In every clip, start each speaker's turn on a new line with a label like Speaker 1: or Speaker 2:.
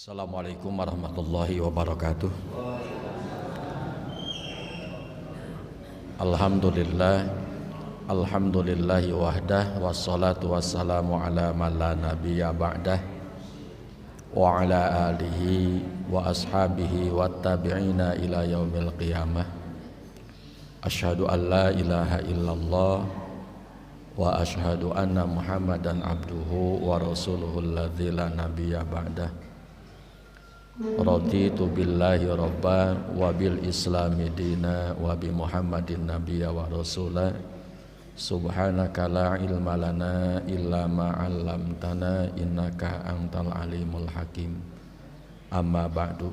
Speaker 1: Assalamualaikum warahmatullahi wabarakatuh. Alhamdulillahi wahdah, wassalatu wassalamu ala man la nabiyya ba'dah, wa ala alihi wa ashabihi wattabi'ina ila yaumil qiyamah. Asyhadu an la ilaha illallah wa asyhadu anna muhammadan abduhu wa rasuluhu alladzi la nabiyya ba'dah. Raditu billahi rabba wa bil islami dina wa bi muhammadin nabiyya wa rasula. Subhanaka la ilma lana illa ma 'allamtana innaka antal alimul hakim. Amma ba'du.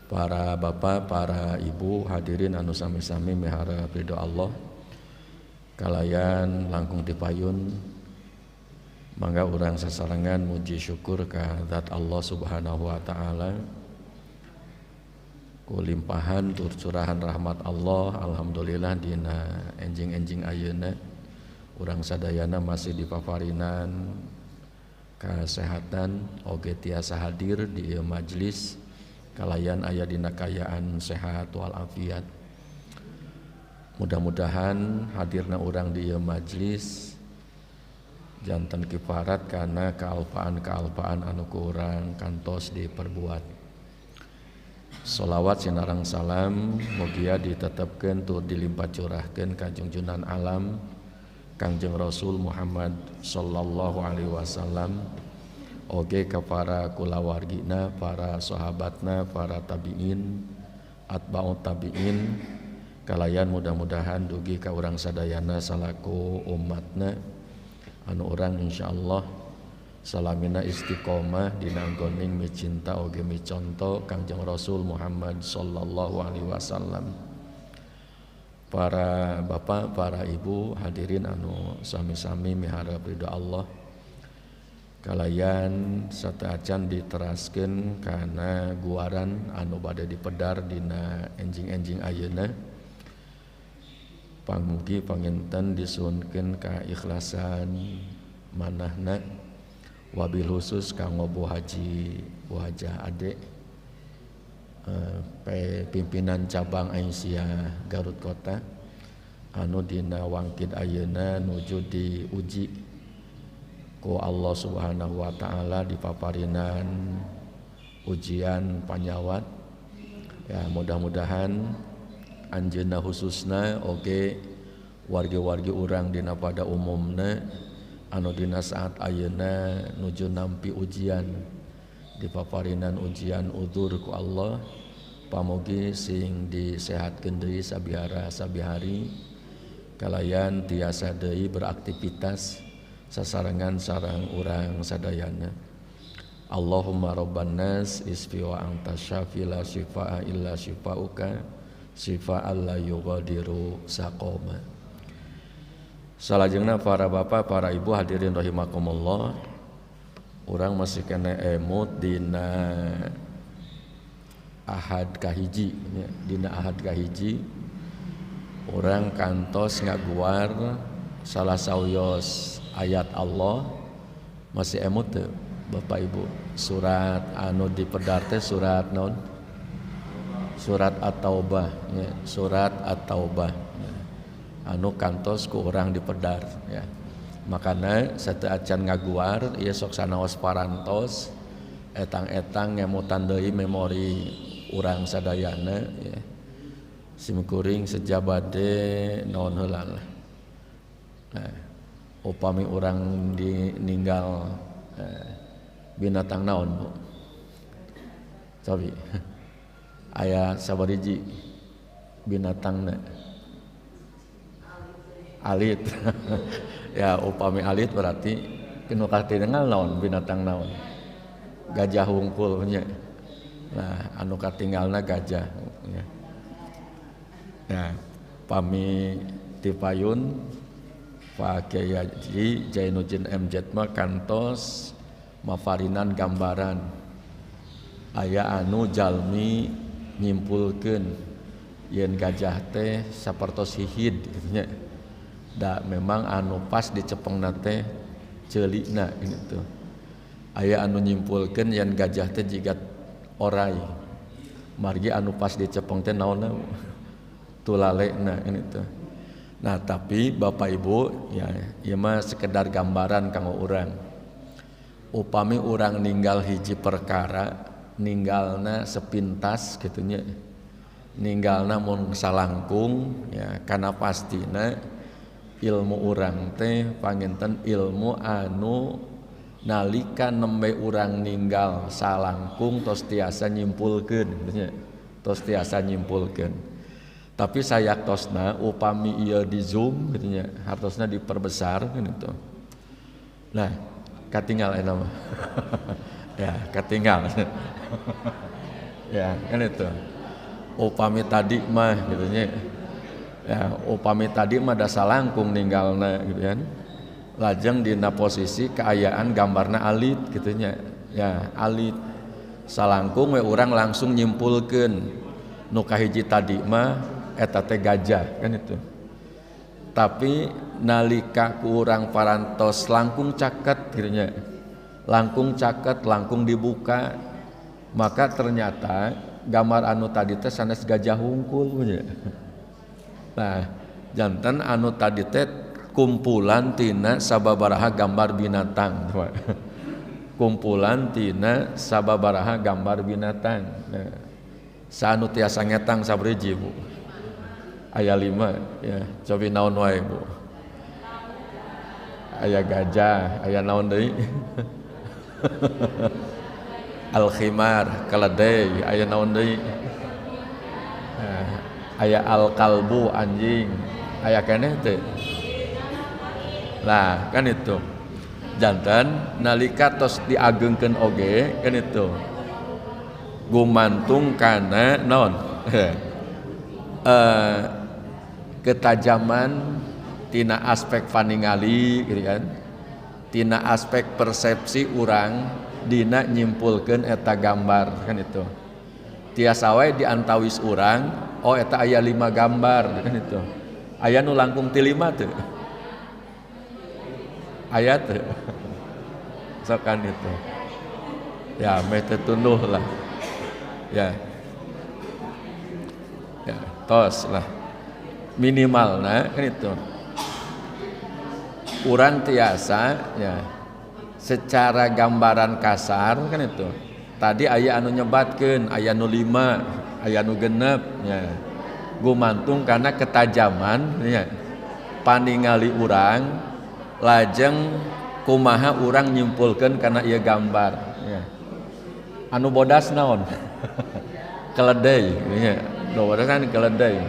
Speaker 1: Para bapak, para ibu, hadirin anu sami-sami miharep ridho Allah, kalayan langkung dipayun, mangga urang sasarengan muji syukur ka zat Allah Subhanahu wa taala ku limpahan tur curahan rahmat Allah. Alhamdulillah dina enjing-enjing ayeuna urang sadayana masih dipaparinan kasehatan oge tiasa hadir di ieu majelis kalayan aya dina kayaan sehat wal afiat. Mudah-mudahan hadirna urang di ieu majelis janten kifarat karena kealpaan-kealpaan anu ku urang kantos diperbuat. Sholawat sinarang salam mugia ditetepkeun tur dilimpah curahkeun ka junjunan alam Kangjeng Rasul Muhammad sallallahu alaihi wasallam, oge ka para kulawargina, para sahabatna, para tabi'in, atba'ut tabi'in, kalayan mudah-mudahan dugi ka urang sadayana salaku umatna anu urang insyaallah salamina istiqomah dina anggoning micinta oge miconto Kangjeng Rasul Muhammad sallallahu alaihi wasallam. Para bapak, para ibu, hadirin anu sami-sami miharep ridho Allah, kalayan sateuacan diteraskeun kana guaran anu bade dipedar dina enjing-enjing ayeuna. Pamugi panginten disuhunkeun ka ikhlasan manahna, wabil khusus kanggo Bu Haji Bu Hajah Ade, pimpinan cabang Aisyah Garut Kota anu dina wangkid ayeuna nuju diuji ku Allah Subhanahu wa taala dipaparinan ujian panyawat. Ya mudah-mudahan anjeunna khususna oge wargi-wargi urang dina pada umumna anu dina saat ayeuna nuju nampi ujian dipaparinan ujian udzur ku Allah, pamugi sing disehatkeun deui sabihara sabihari kalayan tiasa deui beraktivitas sasarengan sareng urang sadayana. Allahumma rabban nas isfi wa anta syafi la syifaa illa syifauka syifa'an la yughadiru saqama. Salajengna para bapak, para ibu, hadirin rahimakumullah, urang masih kena emut dina Ahad kahiji, dina Ahad kahiji urang kantos ngaguar salah sauyos ayat Allah. Masih emut teu bapak ibu? Surat anu dipedar teh surat naon? Surat At-Taubah, ya, surat At-Taubah, ya, anu kantos ku urang dipedar, ya. Makana sateuacan ngaguar ieu sok sanaos parantos etang-etang ngemutan deui memori urang sadayana, ya. Simkuring sejabade naon heula lah. Nah, upami urang ditinggal binatang naon, Bu? Cobi aya sabariji binatangna? Alit. Ya upami alit berarti kenu katingal naon binatang naon? Gajah hungkul nya. Nah, anu katinggalna gajah, ya. Nah, pami tipayun Pak Kyai Haji Jainuddin MZ mah kantos mafarinan gambaran aya anu jalmi nyimpulkeun yen gajah teh sapertos hihid gitu nya. Da memang anu pas dicepengna teh ceulina gitu. aya anu nyimpulkeun yen gajah teh jiga orai margi anu pas dicepeng teh naonna tulalena kan itu. Nah tapi Bapak Ibu ya ieu mah sekedar gambaran kanggo urang. Upami urang ninggal hiji perkara, ninggalna sepintas kitu nya. Ninggalna mun salangkung ya kana pastina ilmu urang teh panginten ilmu anu nalika nembe urang ninggal salangkung tos tiasa nyimpulkeun kitu nya. Tos tiasa nyimpulkeun. Tapi sayaktosna upami ieu di zoom kitu nya, hartosna diperbesar kan itu. Nah, katinggal eta mah. Ya, katinggal. Ya, kan itu. Upami tadi mah gitu nya. Ya, upami tadi mah da salangkung ninggalna gitu kan. Lajeng dina posisi keayaan gambarna alit gitu nya. Ya, alit. Salangkung we urang langsung nyimpulkeun nu kahiji tadi mah eta teh gajah kan itu. Tapi nalika ku urang parantos langkung caket gitu nya. Langkung caket, langkung dibuka, maka ternyata gambar anu tadi teh sanes gajah hungkul nya. Nah, janten anu tadi teh kumpulan tina sababaraha gambar binatang. Kumpulan tina sababaraha gambar binatang. Nah, saanu tiasa ngetang sabriji Bu? Aya 5 ya, cobi naon wae Bu? Aya gajah, aya naon deui? Al-khimar, keledai, aya naon deui? Aya al-kalbu, anjing, aya keneh teh. Lah, kan itu. Janten nalika tos diageungkeun oge kan itu. Gumantung kana naon? Ketajaman tina aspek paningali gitu kan. Tina aspek persepsi urang dina nyimpulkeun eta gambar kan itu. Tiasa wae diantawis urang, oh eta aya 5 gambar kan itu. Aya nu langkung ti 5 teu? Aya teu? Sokan itu. Ya, meh teu tunduh lah. Ya. Ya, tos lah. Minimalna kan itu. Urang tiasa ya secara gambaran kasar kan itu. Tadi aya anu nyebatkeun, aya nu 5, aya nu 6 ya. Gumantung karena ketajaman ya. Paningali urang lajeng kumaha urang nyimpulkeun kana ieu gambar ya. Anu bodas naon? Keledai ya. Nu bodas kan keledai.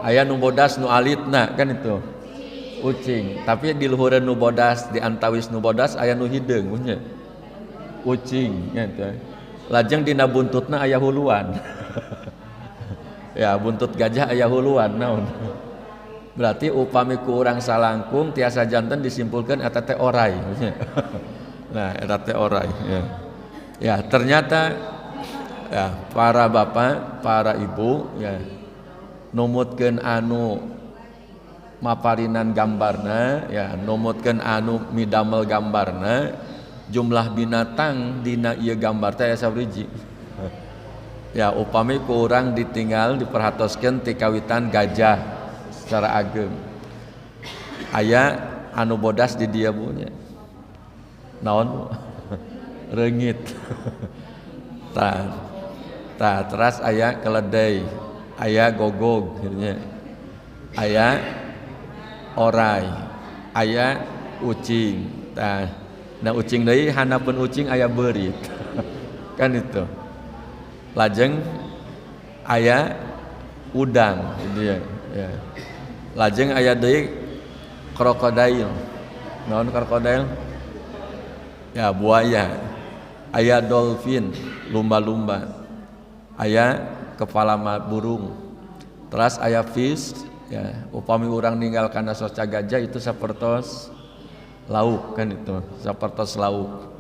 Speaker 1: Aya nu bodas nu alitna kan itu. Ucing, tapi di luhureun nu bodas di antawis nu bodas aya nu hideung nya. Ucing gitu. Lajeng dina buntutna aya huluan. Ya, buntut gajah aya huluan naon. Berarti upami ku urang salangkung tiasa janten disimpulkeun eta teh orai. Nah, eta teh orai ya. Ya, ternyata ya para bapak, para ibu ya numutkeun anu maparinan gambarna ya numutkeun anu midamel gambarna jumlah binatang dina ieu gambar teh aya sabriji. Ya upami ku urang ditinggal diperhatoskeun ti kawitan gajah secara ageng. Aya anu bodas di dieu Bu nya. Naon? Reungit. Tah teras aya keledai, aya gogog kitu nya. Aya orai, aya ucing. Nah ucing deui hanapeun ucing aya beurit. Kan itu. Lajeng aya udang gitu ya. Lajeng aya deui krokodil. Naon krokodil? Ya buaya. Aya dolphin, lumba-lumba. Aya kepala burung. Terus aya fish ya, upami urang ninggal kana soca gajah itu sapertos lauk kan itu, sapertos lauk.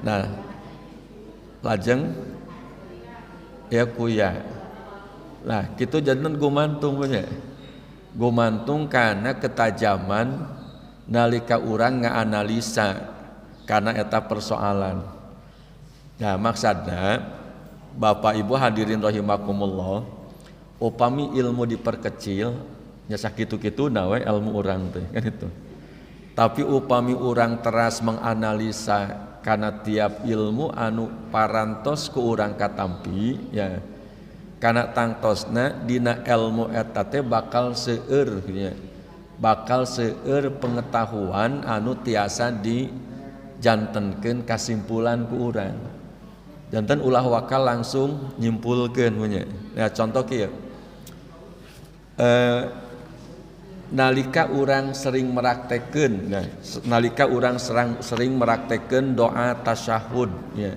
Speaker 1: Nah, lajeng ya kuya. Nah, kitu janten gumantung nya. Gumantung kana ketajaman nalika urang ngaanalisa karena eta persoalan. Nah maksudnya Bapak Ibu hadirin rahimakumullah, upami ilmu diperkecil nya sakitu-kitu nawe ilmu urang teh kan itu. Tapi upami urang teras menganalisa karena tiap ilmu anu parantos ku urang katampi ya, karena tangtosna dina ilmu eta teh bakal seueur ya, bakal seueur pengetahuan anu tiasa dijantenkeun kasimpulan ku urang. Janten ulah wakal langsung nyimpulkeun punya. Ya contoh kieu. Nalika urang sering meraktekeun, nah, nalika urang sering meraktekeun doa tasyahud ya.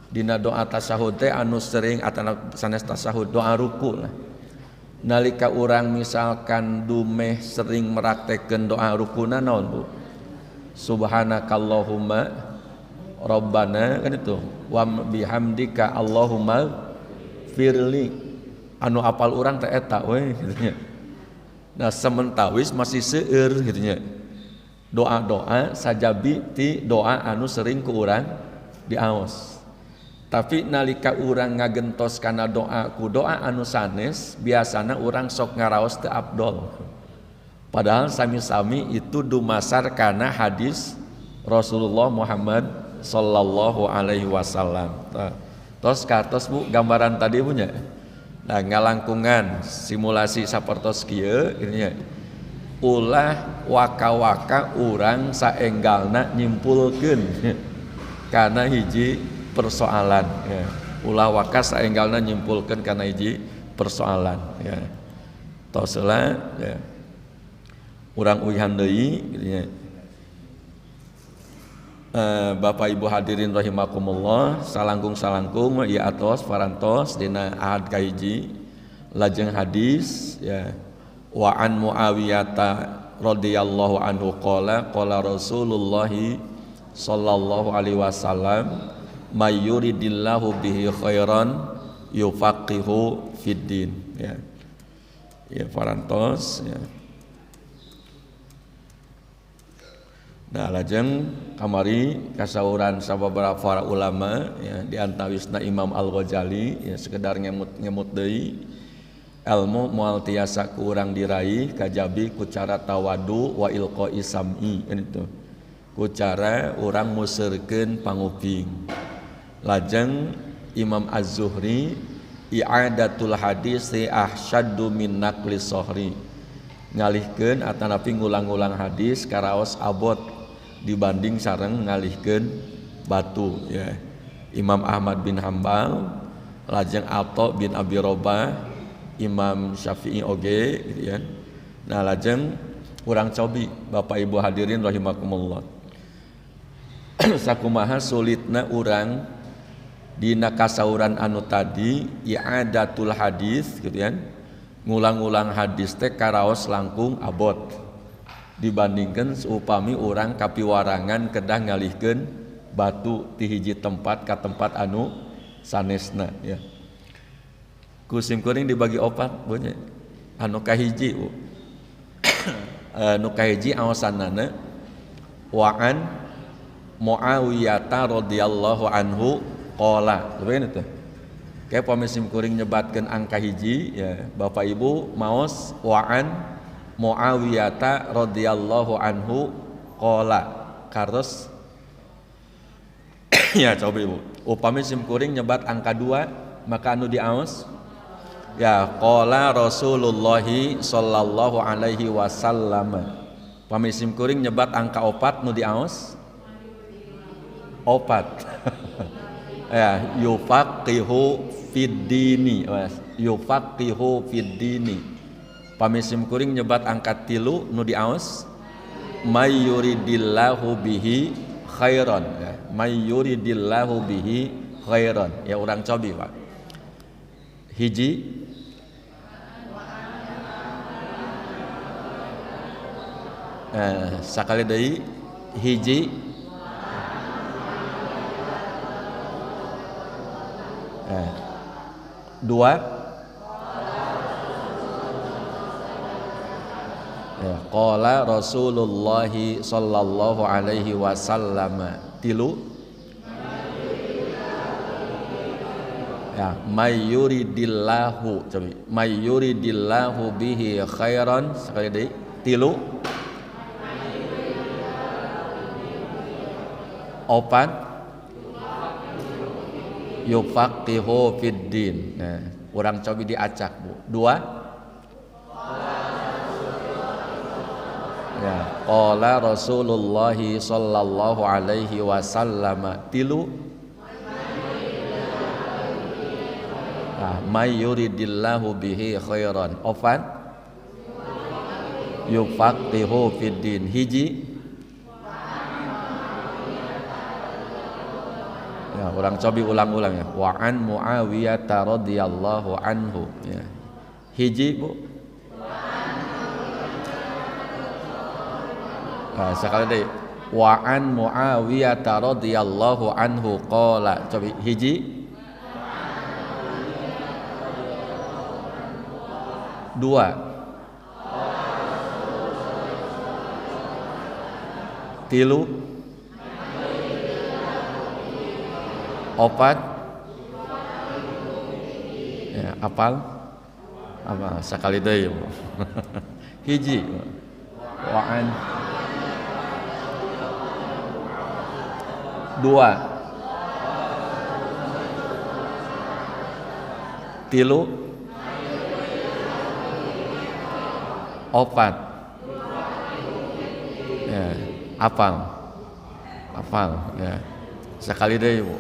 Speaker 1: Dina doa tasyahud teh anu sering atana sanes tasyahud doa ruku lah. Nalika urang misalkan dumeh sering meraktekeun doa rukuna naon Bu? Subhanakallahumma Rabbana kan itu wa bihamdika Allahumma firli anu apal urang teh eta we gitu nya. Nah sementawis masih seueur gitu nya. Doa-doa sajabi ti doa anu sering ku urang diaos. Tapi nalika urang ngagentos kana doa ku doa anu sanes biasana urang sok ngaraos teu afdol. Padahal sami-sami itu dumasar kana hadis Rasulullah Muhammad sallallahu alaihi wasallam. Tos kartos Bu gambaran tadi punya. Nah ngalangkungan simulasi sapertos kieu nya. Ulah waka-waka urang saenggalna nyimpulkeun kana hiji persoalan ya. Ulah waka saenggalna nyimpulkeun kana hiji persoalan ya. Tos heula ya. Urang uihan deui nya. Bapak Ibu hadirin rahimakumullah, salangkung ieu atos parantos dina ahad kahiji lajeng hadis ya, wa an Muawiyah radhiyallahu anhu qala Rasulullah sallallahu alaihi wasallam may yuridillahu bihi khairan yufaqihu fid din ya. Ya parantos ya. Nah lajeng kamari kasauran sababaraha para ulama ya, di antawisna Imam Al-Ghazali ya, sekedar ngemut deui ilmu moal tiasa ku urang diraih kajabi ku cara tawadu wa ilqai sam'i itu ku cara urang museurkeun panguping. Lajeng Imam Az-Zuhri i'adatul hadis ahsyaddu min naqli sohri, ngalihkeun atanapi ngulang-ulang hadis karaos abot dibanding sareng ngalihkeun batu ya. Imam Ahmad bin Hambal, lajeng Atha bin Abi Robah, Imam Syafi'i oge gitu ya. Nah lajeng urang cobi Bapak Ibu hadirin rahimakumullah. Sakumaha sulitna urang dina kasauran anu tadi i'adatul hadis gitu ya. Ngulang-ulang hadis teh karaos langkung abot dibandingkan seupami orang kapiwarangan kedah ngalihkeun batu ti hiji tempat ka tempat anu sanesna ya. Kusim kuring dibagi opat punya anu kahiji anu kahiji aosanana wa an Muawiyah radhiyallahu anhu qala bener teh. Kayak pamisim kuring nyebatkeun angka hiji ya Bapak Ibu maos wa an Muawiyah radhiyallahu anhu qala karos ya coba Ibu upami sim kuring nyebat angka 2 maka anu diaos ya qala Rasulullah sallallahu alaihi wasallam. Pami sim kuring nyebat angka 4 nu diaos 4 ya yufaqihu fid dini yufaqihu fid dini. Pamisim kuring nyebat angkat 3 nu diaos may yuridillahu bihi khairan ya. May yuridillahu bihi khairan ya urang cobi Pak hiji sakali deui hiji dua Ya, qala Rasulullah sallallahu alaihi wasallam. Tilu. Ya, may yuridillahu. Coba. May yuridillahu bihi khairan. Sekali deui. Tilu. Opat. Yufaqihu fid din. Nah, urang cobi diacak, Bu. Dua. Ya, qala Rasulullah sallallahu alaihi wasallam. Tilu. Nah, may yuridillahu bihi khairan. Ofan. Yufaqihu fid din. Hiji. Ya, orang cobi ulang-ulang ya. Wa an Muawiyah radhiyallahu anhu. Ya. Hiji, Bu. Nah, sekali deh. Wa an Muawiyah radhiyallahu anhu qala. Coba hiji. Dua. Tilu. Opat. Ya, apal? Apa sekali deh. Hiji. Wa an. Dua. Tilu. Opat. Ya, apal ya. Sekali deh, Bu.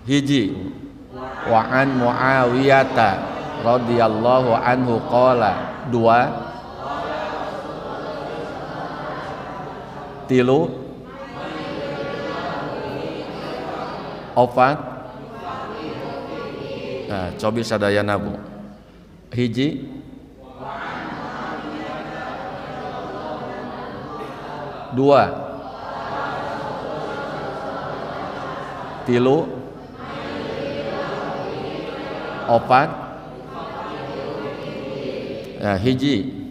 Speaker 1: Hiji. Wa an Muawiyah radhiyallahu anhu qala. Dua. Tilu. Opat. Nah, cobi sadayana, Bu. Hiji. Dua. Tilu. Opat. Nah, hiji.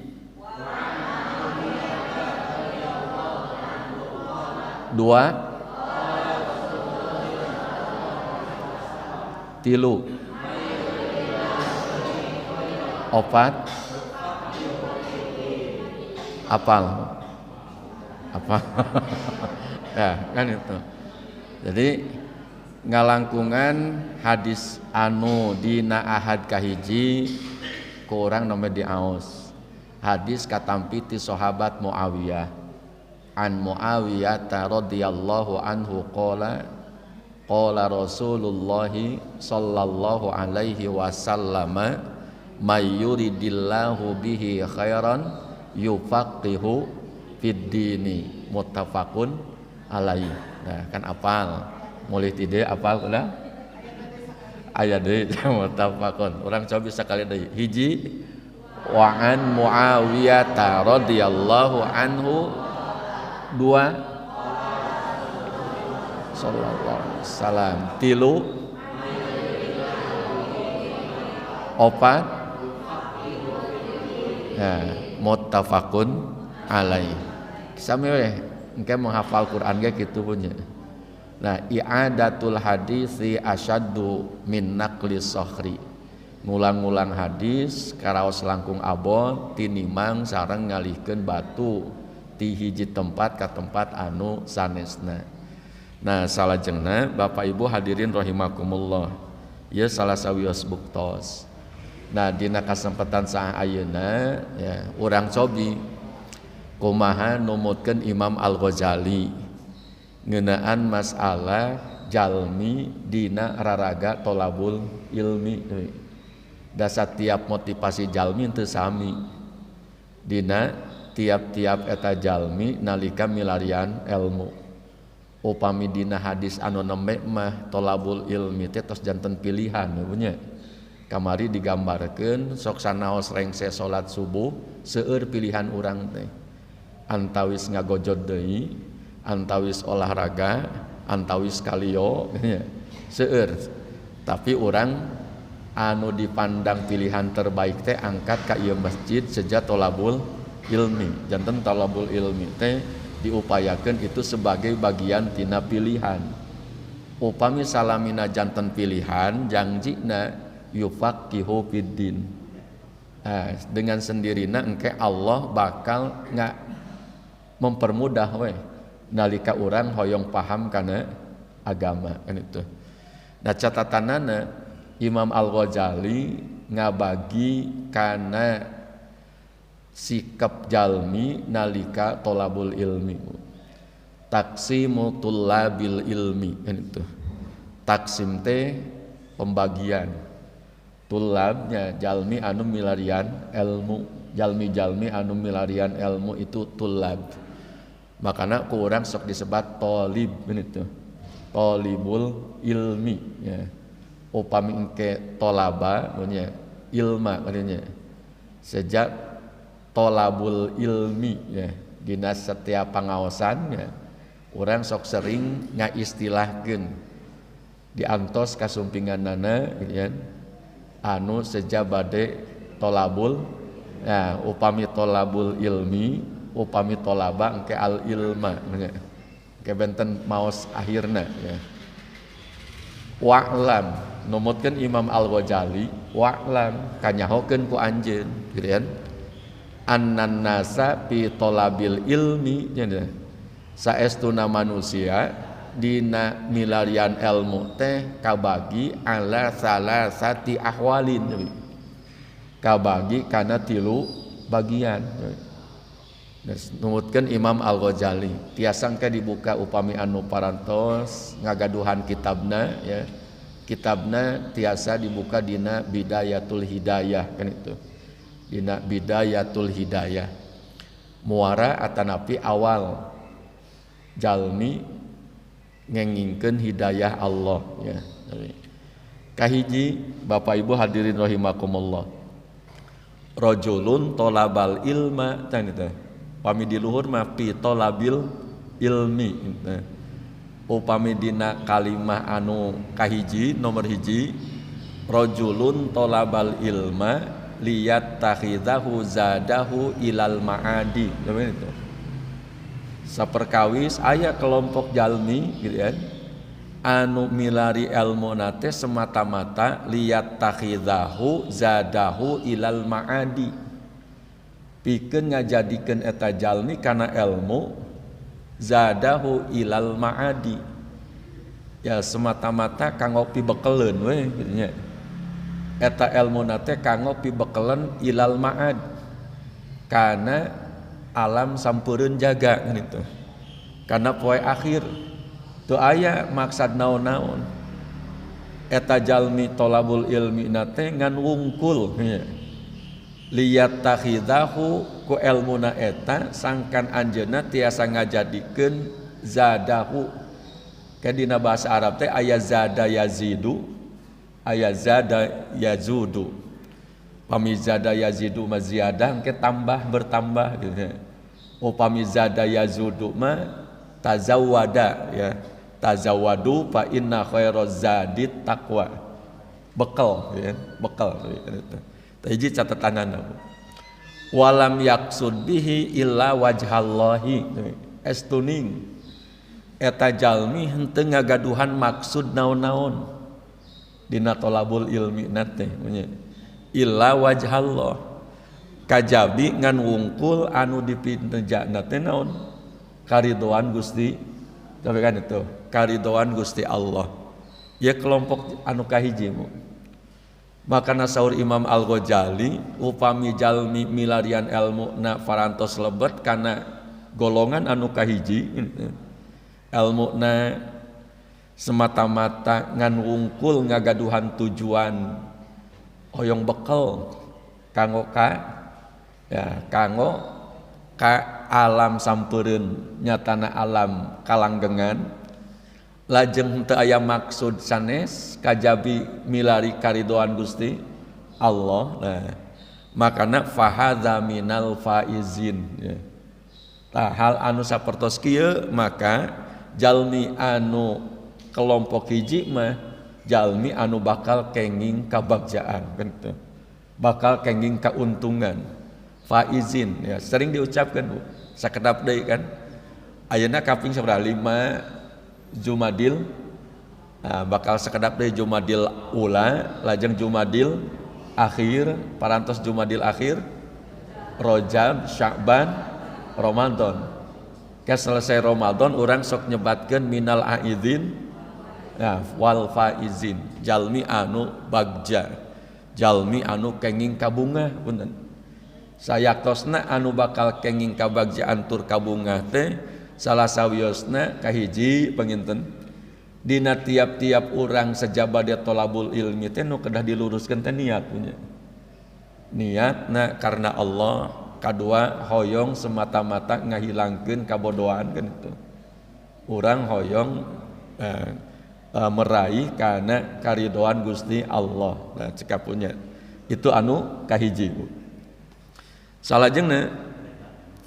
Speaker 1: Dua. Tilu. Opat. Apal. Apa? Ya, kan itu. Jadi ngalangkungan hadis anu dina ahad kahiji ku urang nomor diaos. Hadis katampi ti sahabat Muawiyah. An Muawiyah radhiyallahu anhu qala qala Rasulullah sallallahu alaihi wasallam may yuridillahu bihi khairan yufaqihu fid dini muttafaqun alaihi. Nah, kan apal. Mulai tidak apal ulah. Aya deui muttafaqun. Urang coba sakali deui. Hiji wa an Muawiyah radhiyallahu anhu. Dua sallallahu alaihi wasallam. Tilu. Opat. Nah, muttafaqun alaihi. Sami we engke menghafal Quran ge kitu punya. Nah, i'adatul hadisi asyaddu min naqlis sakhri. Ngulang-ngulang hadis karaos langkung abot tinimang sareng ngalihkeun batu ti hiji tempat ka tempat anu sanesna. Nah, salajengna Bapak Ibu hadirin rahimakumullah. Ieu salah sawios buktos. Nah, dina kasempatan saha ayeuna ya urang cobi kumaha numutkeun Imam Al-Ghazali ngeunaan masalah jalmi dina raraga tolabul ilmi. Da satiap motivasi jalmi teu sami. Dina tiap-tiap eta jalmi nalika milarian ilmu. Upami dina hadis anu nembe mah tolabul ilmi teh tos janten pilihan nya. Kamari digambarkeun sok sanaos rengse salat subuh seueur pilihan urang teh. Antawis ngagojod deui, antawis olahraga, antawis kalio nya. Seueur. Tapi urang anu dipandang pilihan terbaik teh angkat ka ieu masjid seja tolabul ilmi. Janten talabul ilmi teh diupayakan itu sebagai bagian tina pilihan. Upami salamina janten pilihan jangjina yufaqihu fiddin. Nah, dengan sendirinya engke Allah bakal mempermudah we nalika urang hoyong paham kana agama kan itu. Nah catatanana Imam Al-Ghazali ngabagi kana sikap jalmi nalika tolabul ilmi. Taksimu tullabil ilmi kan itu. Taksim teh pembagian. Tullabnya jalmi anu milarian ilmu, jalmi anu milarian ilmu itu tullab. Makana ku urang sok disebat tolib kan itu. Tolibul ilmi ya. Upami engke tolaba nya ilma katanya. Sejak tolabul ilmi ya dina setiap pangaosannya urang sok sering ngaistilahkeun diantos kasumpinganana gitu kan anu sejak bade tolabul nah upami tolabul ilmi upami tolaba engke al ilma ya. Engke benten maos akhirna ya. Wa'lam numutkeun Imam Al-Ghazali wa'lam kanyahokeun ku anjeun gitu kan annan nasa fi tolabil ilmi nya saestuna manusia dina milarian ilmu teh kabagi ala salasati ahwalin kabagi kana 3 bagian. Numutkeun Imam Al-Ghazali tiasa engke dibuka upami anu parantos ngagaduhan kitabna ya kitabna tiasa dibuka dina Bidayatul Hidayah kan itu dina Bidayatul Hidayah muara atanapi awal jalmi ngengingkeun hidayah Allah ya. Kahiji Bapak Ibu hadirin rahimakumullah rajulun tolabal ilma tah eta upami di luhur mah fi tolabil ilmi upami dina kalimah anu kahiji nomor hiji rajulun tolabal ilma liyat takhidahu zadahu ilal ma'adi itu saperkawis aya kelompok jalmi gitu kan anu milari ilmu nate semata-mata liyat takhidahu zadahu ilal ma'adi pikeun ngajadikeun eta jalmi kana ilmu zadahu ilal ma'adi ya semata-mata kanggo pibekeleun we gitu nya eta ilmu nate kanggo pibekelen ilal ma'ad kana alam sampeureun jaga gitu kana poe akhir teu aya maksad naon-naon eta jalmi tolabul ilmi nate ngan wungkul liyat takhidahu ku ilmuna eta sangkan anjeunna tiasa ngajadikeun zadahu ka dina bahasa Arab teh aya zada yazidu aya zada yazudu upami zada yazidu mah ziyadah engke tambah bertambah gitu. Upami zada yazudu mah tazawwada ya tazawwadu fa inna khairaz zadit taqwa bekal ya bekal gitu. Hiji catatanana walam yaqsud bihi illa wajhallahi estuning eta jalmi henteu ngagaduhan maksud naon-naon dina tolabul ilmi nate illa wajhallah kajabi ngan wungkul anu dipinteujana teh naon karidoan Gusti tapi kan itu karidoan Gusti Allah ya kelompok anu kahiji makana saur Imam Al-Ghazali upami jalmi milarian ilmu na farantos lebet kana golongan anu kahiji ilmu na semata-mata ngan wungkul ngagaduhan tujuan hoyong bekal kanggo ka alam sampeureun nyatana alam kalanggengan lajeng teu aya maksud sanes kajabi milari karidoan Gusti Allah nah makana fahadza minal faizin ya. Tah hal anu sapertos kieu maka jalmi anu kelompok hiji mah jalmi anu bakal kenging kabagjaan gitu. Bakal kenging kauntungan faizin ya sering diucapkan Bu sakedap deui kan ayeuna kaping sabaraha 5 Jumadil bakal sakedap deui Jumadil ula lajeng Jumadil akhir parantos Jumadil akhir Rajab Sya'ban Ramadan ke selesai Ramadan orang sok nyebatkeun minal aizin wal faizin jalmi anu bagja jalmi anu kenging kabungah punten sayaktosna anu bakal kenging kabagjaan tur kabungah teh salah sawiosna kahiji panginten dina tiap-tiap urang sajabade tolabul ilmi teh nu kedah diluruskeun teh niat punya niatna karena Allah kadua hoyong semata-mata ngahilangkeun kabodohan kan itu urang hoyong meraih karena karidoan Gusti Allah. Nah, cekapunya itu anu kahiji Bu. Salajengna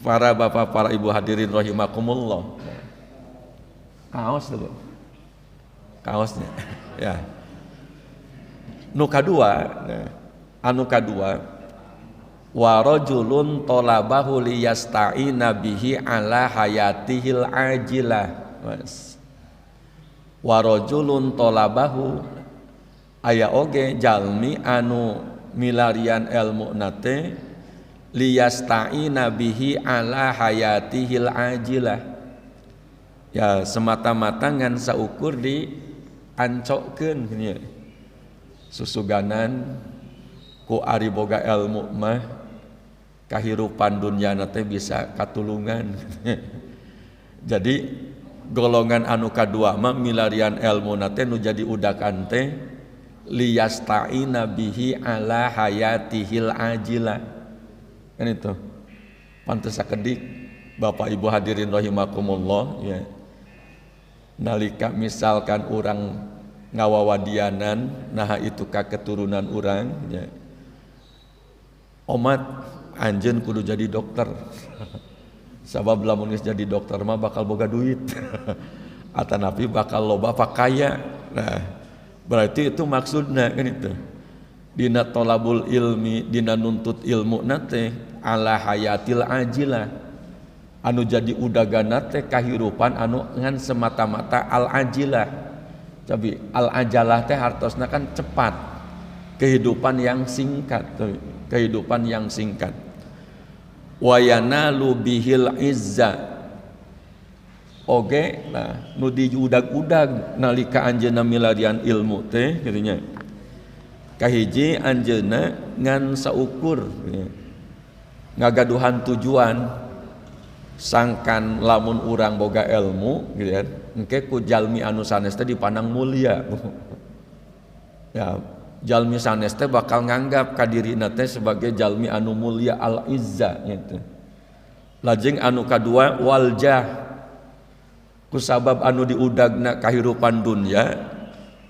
Speaker 1: para bapak para ibu hadirin rahimakumullah. Kaos dulu. Kaosnya. Ya. Nu kadua, anu kadua wa rajulun talabahu liyasta'ina bihi ala hayatihil ajilah. Mas. Warojulun tolabahu aya oge jalmi anu milarian ilmu nate liyasta'ina bihi ala hayatihil ajilah ya semata-mata ngan saukur di ancokkeun nya susuganan ku ari boga ilmu mah kahirupan dunya nate bisa katulungan jadi golongan anu kadua mah milarian ilmu nate nu jadi udakan teh liyasta'ina bihi ala hayatihil ajilah kan itu pantes sakedik Bapak Ibu hadirin rahimakumullah ya nalika misalkan urang ngawawadianan nah itu ka keturunan urang ya omat anjeun kudu jadi dokter sabab lamun geus jadi dokter mah bakal boga duit atanapi bakal loba pakaya nah berarti itu maksudna kan itu dina tolabul ilmi dina nuntut ilmu nate ala hayatil ajilah anu jadi udagana teh kahirupan anu ngan semata-mata al ajilah tapi al ajalah teh hartosna kan cepat kehidupan yang singkat kehidupan yang singkat wa yanalu bihil izza oge nah nu diudag-udag nalika anjeunna milarian ilmu teh kitu kahiji anjeunna ngan saukur ngagaduhan tujuan sangkan lamun urang boga ilmu gitu kan engke ku jalmi anu sanes teh dipandang mulia ya jalmi sanes teh bakal nganggap kadirina teh sebagai jalmi anu mulia al izza gitu. Lajeng anu kadua waljah kusabab anu diudagna kahirupan dunya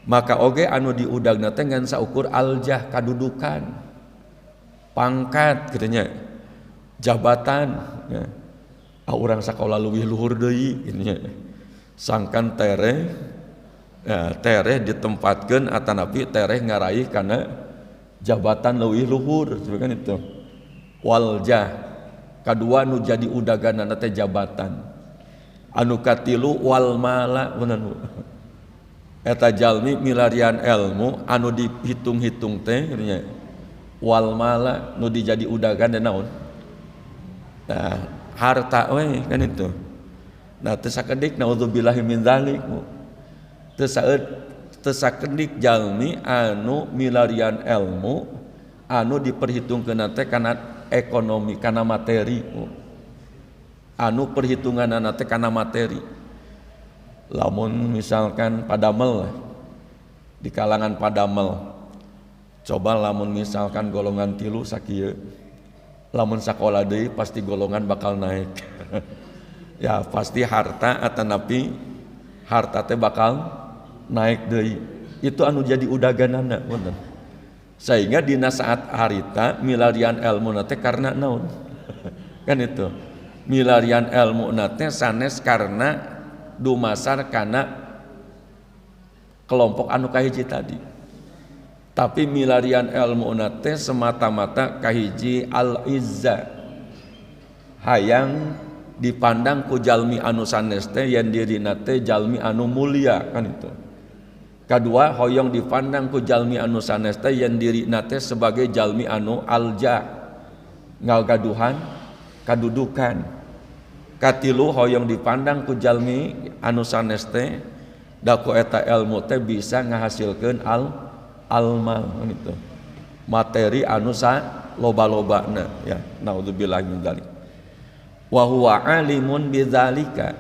Speaker 1: maka oge anu diudagna teh ngan saukur aljah kadudukan pangkat kitu jabatan ya. Urang sakola leuwih luhur deui kitu sangkan tereh ya, tereh ditempatkeun atanapi tereh ngaraih kana jabatan leuwih luhur kan itu waljah kadua nu jadi udaganana teh jabatan anu katilu wal mala beuneu eta jalmi milarian ilmu anu dihitung-hitung teh nya wal mala nu dijadi udagan dan naon nah harta we kan itu nah teu sakedik naudzubillahi min dzalik teu sakedik jalmi anu milarian ilmu anu diperhitungkeun teh kana ekonomi kana materi anu perhitunganna teh kana materi lamun misalkan padamel di kalangan padamel coba lamun misalkan golongan 3 sakieu lamun sakola deui pasti golongan bakal naik ya pasti harta atanapi harta teh bakal naik deui itu anu jadi udaganana wonten sehingga dina saat harita milarian ilmu teh karena naon kan itu milarian ilmu teh sanes karena dumasar kana kelompok anu kahiji tadi tapi milarian ilmu teh semata-mata kahiji al izza hayang dipandang ku jalmi anu sanes teh yen dirina teh jalmi anu mulia kan itu. Kadua hoyong dipandang ku jalmi anu sanes teh yen dirina teh sebagai jalmi anu alja ngagaduhan kadudukan. Katilu hoyong dipandang ku jalmi anu sanes teh da ku eta ilmu teh bisa ngahasilkeun almal kan itu. Materi anu loba-lobana ya naudzubillah min dzalik wa huwa alimun bidzalika.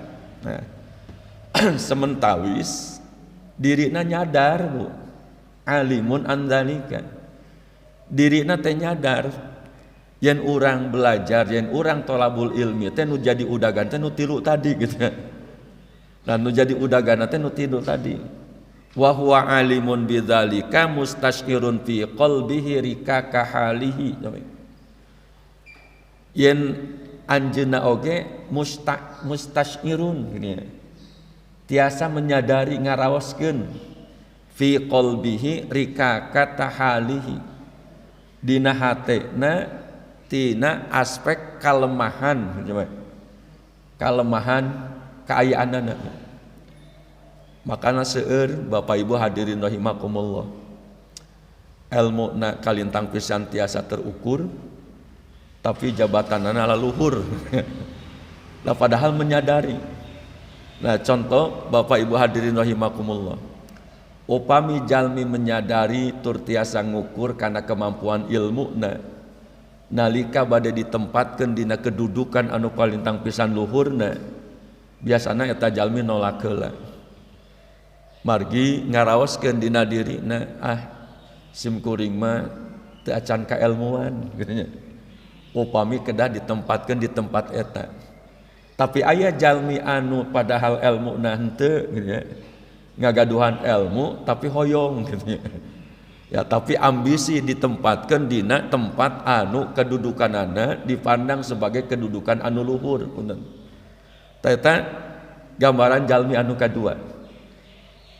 Speaker 1: Nah sementawis dirina nyadar bu alimun an dzalika dirina teh nyadar yen urang belajar yen urang tolabul ilmi teh nu jadi udagan teh nu tilu tadi gitu. Nah nu jadi udagan teh nu tilu tadi wa huwa alimun bidzalika mustasyirun fi qalbihi rikaka halihi. Yen anjeunna oge mustasyirun gini. Tiasa menyadari ngaraoskeun fi qalbihi rikaka tahalihi dina hatena tina aspek kalemahan kalemahan kaayaanana. Makana seueur Bapak Ibu hadirin rahimakumullah ilmu na kalintang pisan tiasa terukur tapi jabatanana laluhur. Nah padahal menyadari. Nah contoh Bapak Ibu hadirin rahimakumullah upami jalmi menyadari tur tiasa ngukur kana kemampuan ilmu na nalika bade ditempatkeun dina kedudukan anu kalintang pisan luhurna biasana eta jalmi nolak heula. Margi ngaraoskeun dina dirina sim kuring mah teu acan kailmuan gitu nya. Upami kedah ditempatkeun di tempat eta. Tapi aya jalmi anu padahal ilmuna henteu gitu nya. Ngagaduhan ilmu tapi hoyong gitu nya. Ya tapi ambisi ditempatkeun dina tempat anu kedudukanana dipandang sebagai kedudukan anu luhur punten. Eta gambaran jalmi anu kadua.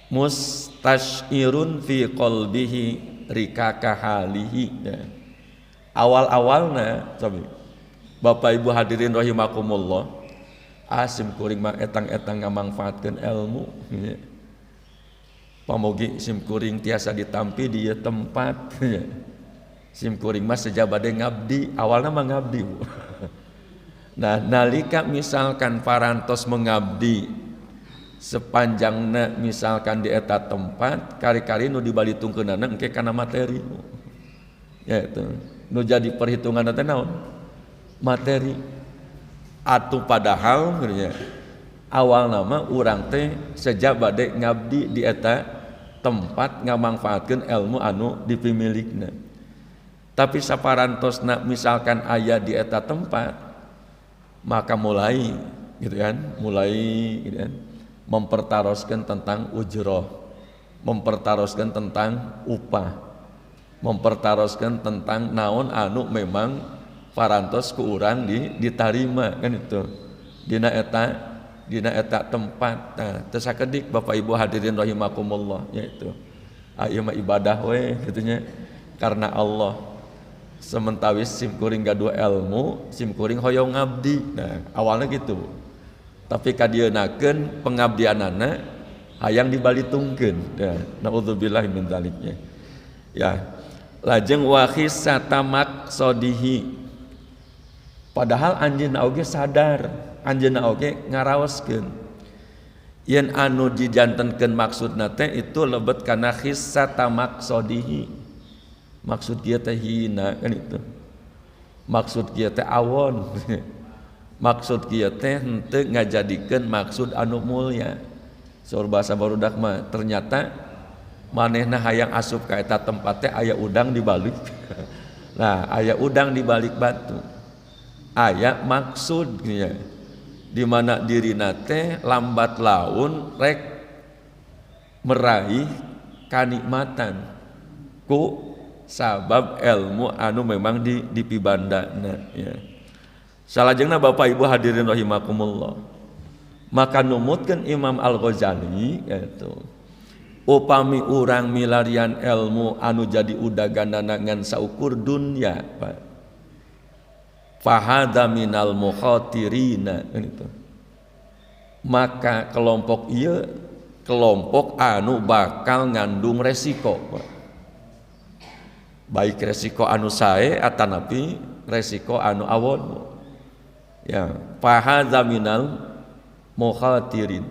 Speaker 1: Mustasyirun fi qalbihi rikaka halihi. Awal-awalna sabi Bapak Ibu hadirin rahimakumullah sim kuring mah etang-etang ngamangfaatkeun ilmu pamogi sim kuring tiasa ditampi di tempat sim kuring mah seja bade ngabdi awalna mah ngabdi. Nah nalika misalkan parantos mengabdi sepanjangna misalkan di eta tempat kari-kari nu dibalitungkeunana engke kana materi ya itu nu jadi perhitungan teh naon materi atuh padahal ya awal nama urang teh seja bade ngabdi di eta tempat ngamangfaatkeun ilmu anu dipimilikna tapi saparantosna misalkan aya di eta tempat maka mulai gitu kan gitu kan mempertaroskan tentang ujroh, mempertaroskan tentang upah, mempertaroskan tentang naon anu memang parantos ku urang ditarima kan itu dina eta tempat. Nah teu sakedik Bapak Ibu hadirin rahimakumullah yaitu ieu mah ibadah we gitunya karena Allah. Sementawis sim kuring gaduh ilmu, sim kuring hoyong ngabdi. Nah awalnya gitu. Tapi kadienakeun pengabdianana hayang dibalitungkeun. Ya, naudzubillahi min dzaliknya. Ya. Lajeng wa khissata maqsadihi. Padahal anjeunna oge sadar, anjeunna oge ngaraoskeun. Yen anu dijantenkeun maksudna teh itu lebet kana khissata maqsadihi. Maksud kieu teh hina kan itu. Maksud kieu teh awon. Maksud kieu teh henteu ngajadikeun maksud anu mulya. Saur basa barudak mah ternyata manehna hayang asup ka eta tempat teh aya udang di balik. Nah, aya udang di balik batu. Aya maksud nya. Di mana dirina teh lambat laun rek meraih kanikmatan ku sabab ilmu anu memang dipibandana ya. Salajengna Bapak Ibu hadirin rahimakumullah. Maka numutkeun Imam Al-Ghazali yaitu upami urang milarian ilmu anu jadi udaganana ngan saukur dunya Pak. fahada minal mukhatirina itu. Maka kelompok ieu kelompok anu bakal ngandung resiko, baik resiko anu sae atanapi resiko anu awon. Ya, fahadza minal mukhatirin.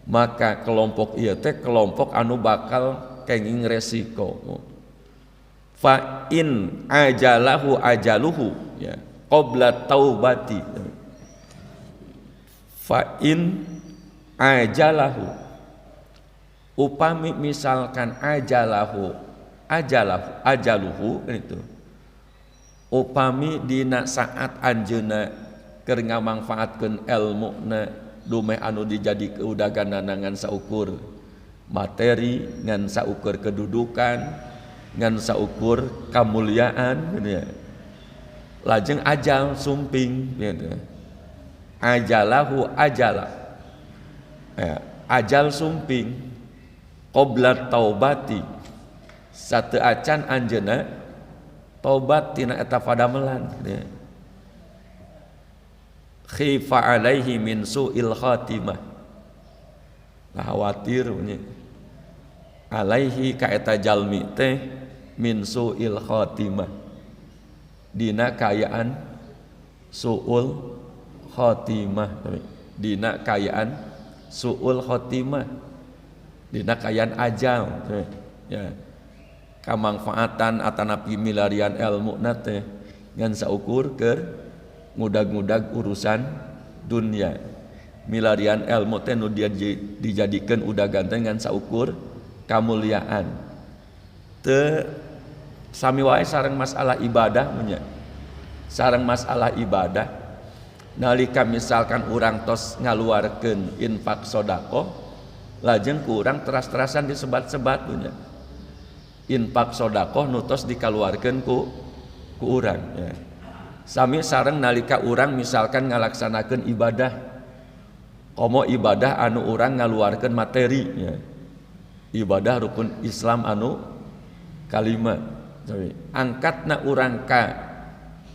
Speaker 1: Maka kelompok ieu teh kelompok anu bakal kenging resiko. Fa in ajalahu ajaluhu ya qabla taubati. Fa in ajalahu upami misalkan ajaluhu itu upami dina saat anjeunna keur ngamangfaatkeun elmuna dumeh anu dijadikeun udaganana ngan saukur materi ngan saukur kedudukan ngan saukur kamuliaan gitu ya. Lajeng ajal sumping gitu. Ajalahu ajala ya, ajal sumping qabla taubati sateu acan anjeunna taubat tina eta padamelan ya. Khifa alaihi min su'il khatimah khawatir nya alaihi ka eta jalmi teh min su'il khatimah dina kayaan su'ul khotimah, dina kayaan su'ul khotimah, dina kayaan ajal ya. Kamangfaatan atanapi milarian ilmu nate ngan saukur keur ngudag-ngudag urusan dunia. Milarian ilmu teh nu dijadikeun udagan teh ngan saukur kamuliaan. Teu sami wae sareng masalah ibadah nya. Sareng masalah ibadah nalika misalkan urang tos ngaluarkeun infak sodaqoh lajeng ku urang teras-terasan disebat-sebat nya. Infak sodaqoh nu tos dikaluarkeun ku urang ya. Sami sareng nalika urang misalkan ngalaksanakeun ibadah komo ibadah anu urang ngaluarkeun materi ya. Ibadah rukun Islam anu kalima angkatna urang ka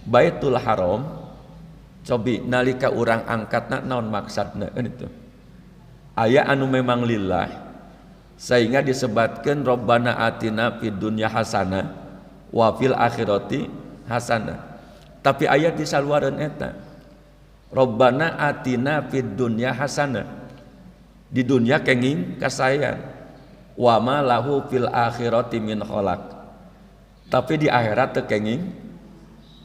Speaker 1: Baitul Haram cobi nalika urang angkatna naon maksudna itu aya anu memang lillah sehingga disebatkeun Rabbana atina fid dunya hasanah wa fil akhirati hasanah. Tapi ayat di saluareun eta Rabbana atina fid dunya hasanah di dunia kenging kasayan wa ma lahu fil akhirati min khalaq. Tapi di akhirat teu kenging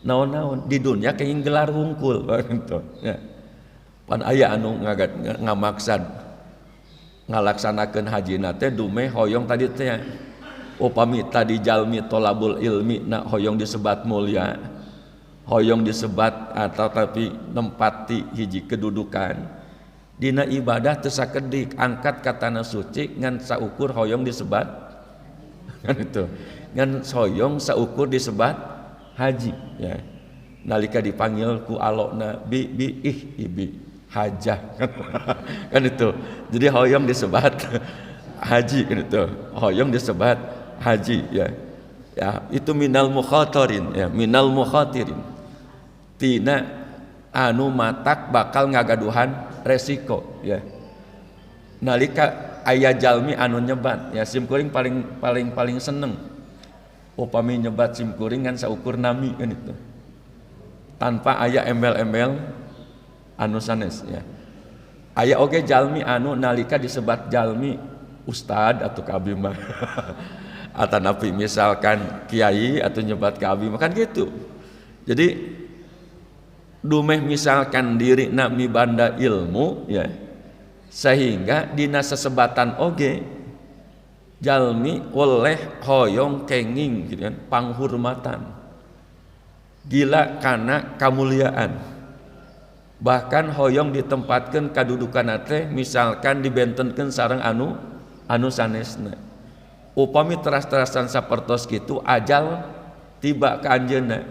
Speaker 1: naon-naon, di dunia kenging gelar hungkul gitu ya. Pan aya anu ngamaksad ngalaksanakeun hajina teh dumeh hoyong tadi teh upami tadi jalmi tolabul ilmi na hoyong disebat mulia, hoyong disebat atau tapi nempati hiji kedudukan dina ibadah teu sakedik angkat katana suci ngan saukur hoyong disebat kan itu ngan hoyong saukur disebat haji ya. Nalika dipanggil ku alokna ibi hajah kan itu. Jadi hoyong disebat haji kan itu. Hoyong disebat haji ya. Ya, itu minal mukhatirin ya, minal mukhatirin. Tina anu matak bakal ngagaduhan resiko ya. Nalika aya jalmi anu nyebat ya simkuring paling seneng upami nyebat simkuring kan saukur nami kan itu tanpa aya embel-embel anu sanes ya. Aya oge jalmi anu nalika disebat jalmi ustad atau kabim mah atanapi misalkan kiai atau nyebat kabim kan gitu. Jadi dumeh misalkan diri nak mibanda ilmu ya sehingga dina sesebatan oge jalmi oleh hoyong kenging gitu kan panghormatan gila kana kamuliaan bahkan hoyong ditempatkeun kadudukan teh misalkan dibentenkeun sareng anu sanesna upami teras-terasan sapertos kitu ajal tiba ka anjeunna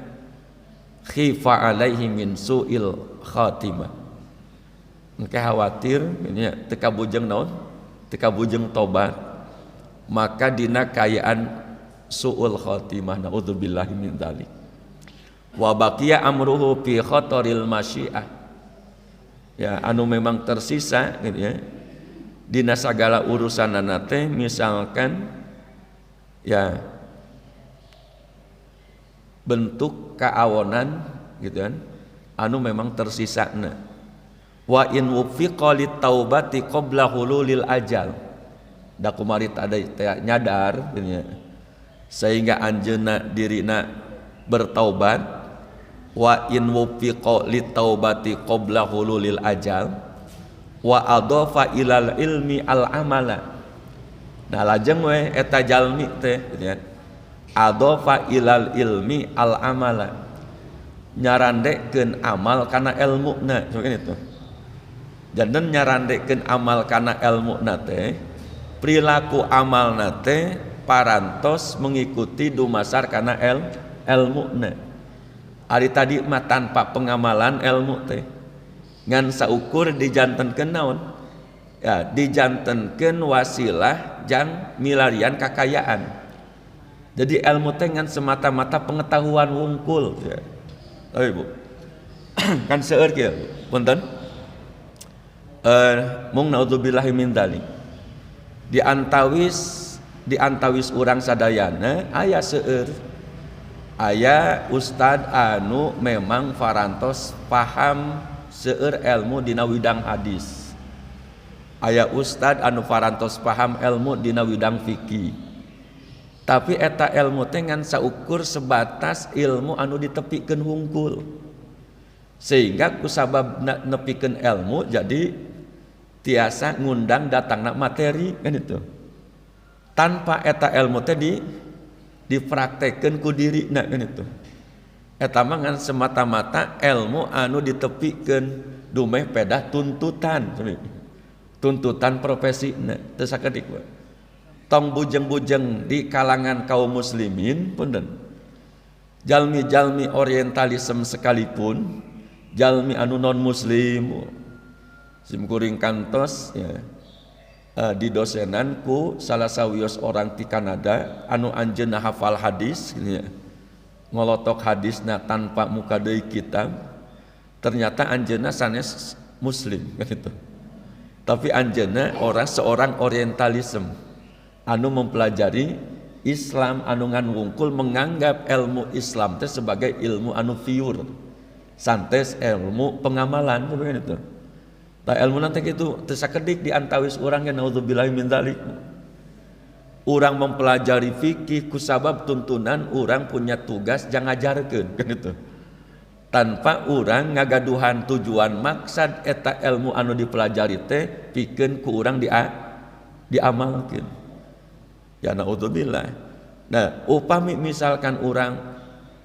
Speaker 1: khifa alaihi min su'il khatimah engke khawatir nya teu kabujeng naon teu kabujeng tobat maka dina kayaan su'ul khatimah naudzubillahi min dzalik. wa baqiya amruhu fi khataril masyiah. Ya, anu memang tersisa gitu ya. Dina sagala urusanana teh misalkan ya bentuk kaawonan gitu kan anu memang tersisana. Wa in wufiqa lit taubati qabla hululil ajal. Da kumarit ada nyadar gitu ya. Sehingga anjeunna dirina bertaubat. Wa in wufiqa lit taubati qabla hululil ajal wa adhafa ilal ilmi al amala. Nah lajeng we eta jalmi teh gitu ya. Adhafa ilal ilmi al amala. Nyarandekeun amal kana ilmuna seperti itu. Janten nyarandekeun amal kana ilmuna teh perilaku amalna teh parantos mengikuti dumasar kana ilmuna. Ari tadi mah tanpa pengamalan ilmu teh ngan saukur dijantenkeun naon? Ya, dijantenkeun wasilah jang milarian kakayaan. Jadi ilmu teh ngan semata-mata pengetahuan wungkul ya. Oh Ibu. Kan seueur kieu, punten. Mung naudzubillahi min dzalik. Di antawis urang sadayana aya seueur aya ustad anu memang farantos paham seueur ilmu dina widang hadis. Aya ustad anu farantos paham ilmu dina widang fikih. Tapi eta ilmu teh ngan saukur sebatas ilmu anu ditepikeun hungkul. Sehingga kusabab nepikeun ilmu jadi tiasa ngundang datangna materi kan itu. Tanpa eta ilmu teh dipraktekeun ku dirina kan itu. Eta mah ngan semata-mata ilmu anu ditepikeun dumeh pedah tuntutan. Tuntutan profesina teu sakedik we. Tong bujeng-bujeng di kalangan kaum muslimin punten. Jalmi-jalmi orientalisme sekalipun, jalmi anu non muslim simkuring kantos ya. Di dosenan ku salah sawios orang di Kanada anu anjeunna hafal hadis ya. Ngolotok hadisna tanpa muka deui kitab. Ternyata anjeunna sanes muslim gitu. Tapi anjeunna seorang orientalisme anu mempelajari Islam anu ngan wungkul menganggap ilmu Islam teh sebagai ilmu anu pure. Santes ilmu pengamalan begitu. Tah ilmu nanti gitu teu sakedik di antawis urang yang naudzubillahi min dzalik. Urang mempelajari fikih kusabab tuntunan urang punya tugas jang ngajarkeun kan itu. Tanpa urang ngagaduhan tujuan maksad eta ilmu anu dipelajari teh pikeun ku urang diamalkeun. Ya naudzubillah. Nah, upami misalkan urang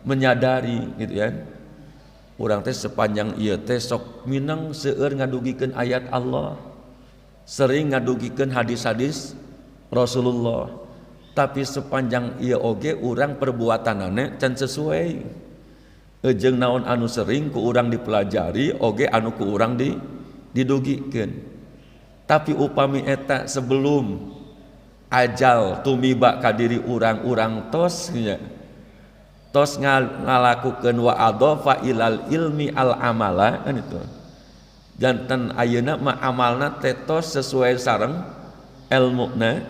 Speaker 1: menyadari gitu ya. Urang teh sepanjang ieu teh sok mineng seueur ngadugikeun ayat Allah. Sering ngadugikeun hadis-hadis Rasulullah. Tapi sepanjang ieu oge urang perbuatanana can sesuai. Ejeung naon anu sering ku urang dipelajari oge anu ku urang didugikeun. Tapi upami eta sebelum ajal tumiba ka diri urang-urang tos nya. Tos ngalakukeun wa adhafa ilal ilmi al amala kan itu. Janten ayeuna mah amalna teh tos sesuai sareng ilmuna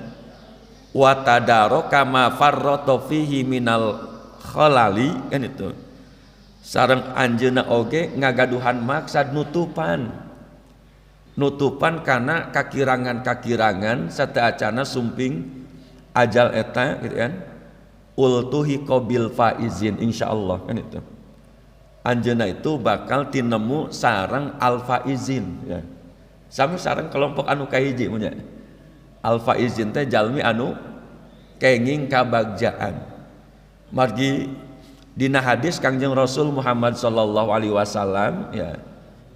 Speaker 1: wa tadaraka ma farrata fihi minal khalali kan itu. Sareng anjeunna oge ngagaduhan maksad nutupan kana kakirangan-kakirangan sateacana sumping ajal eta gitu kan. Ultuhi qabil faizin insyaallah kan itu. Anjeunna itu bakal tinemu sareng al faizin ya. Sami sareng kelompok anu kahiji punya. Al faizin teh jalmi anu kenging kabagjaan. Margi dina hadis Kangjeng Rasul Muhammad sallallahu alaihi wasallam ya.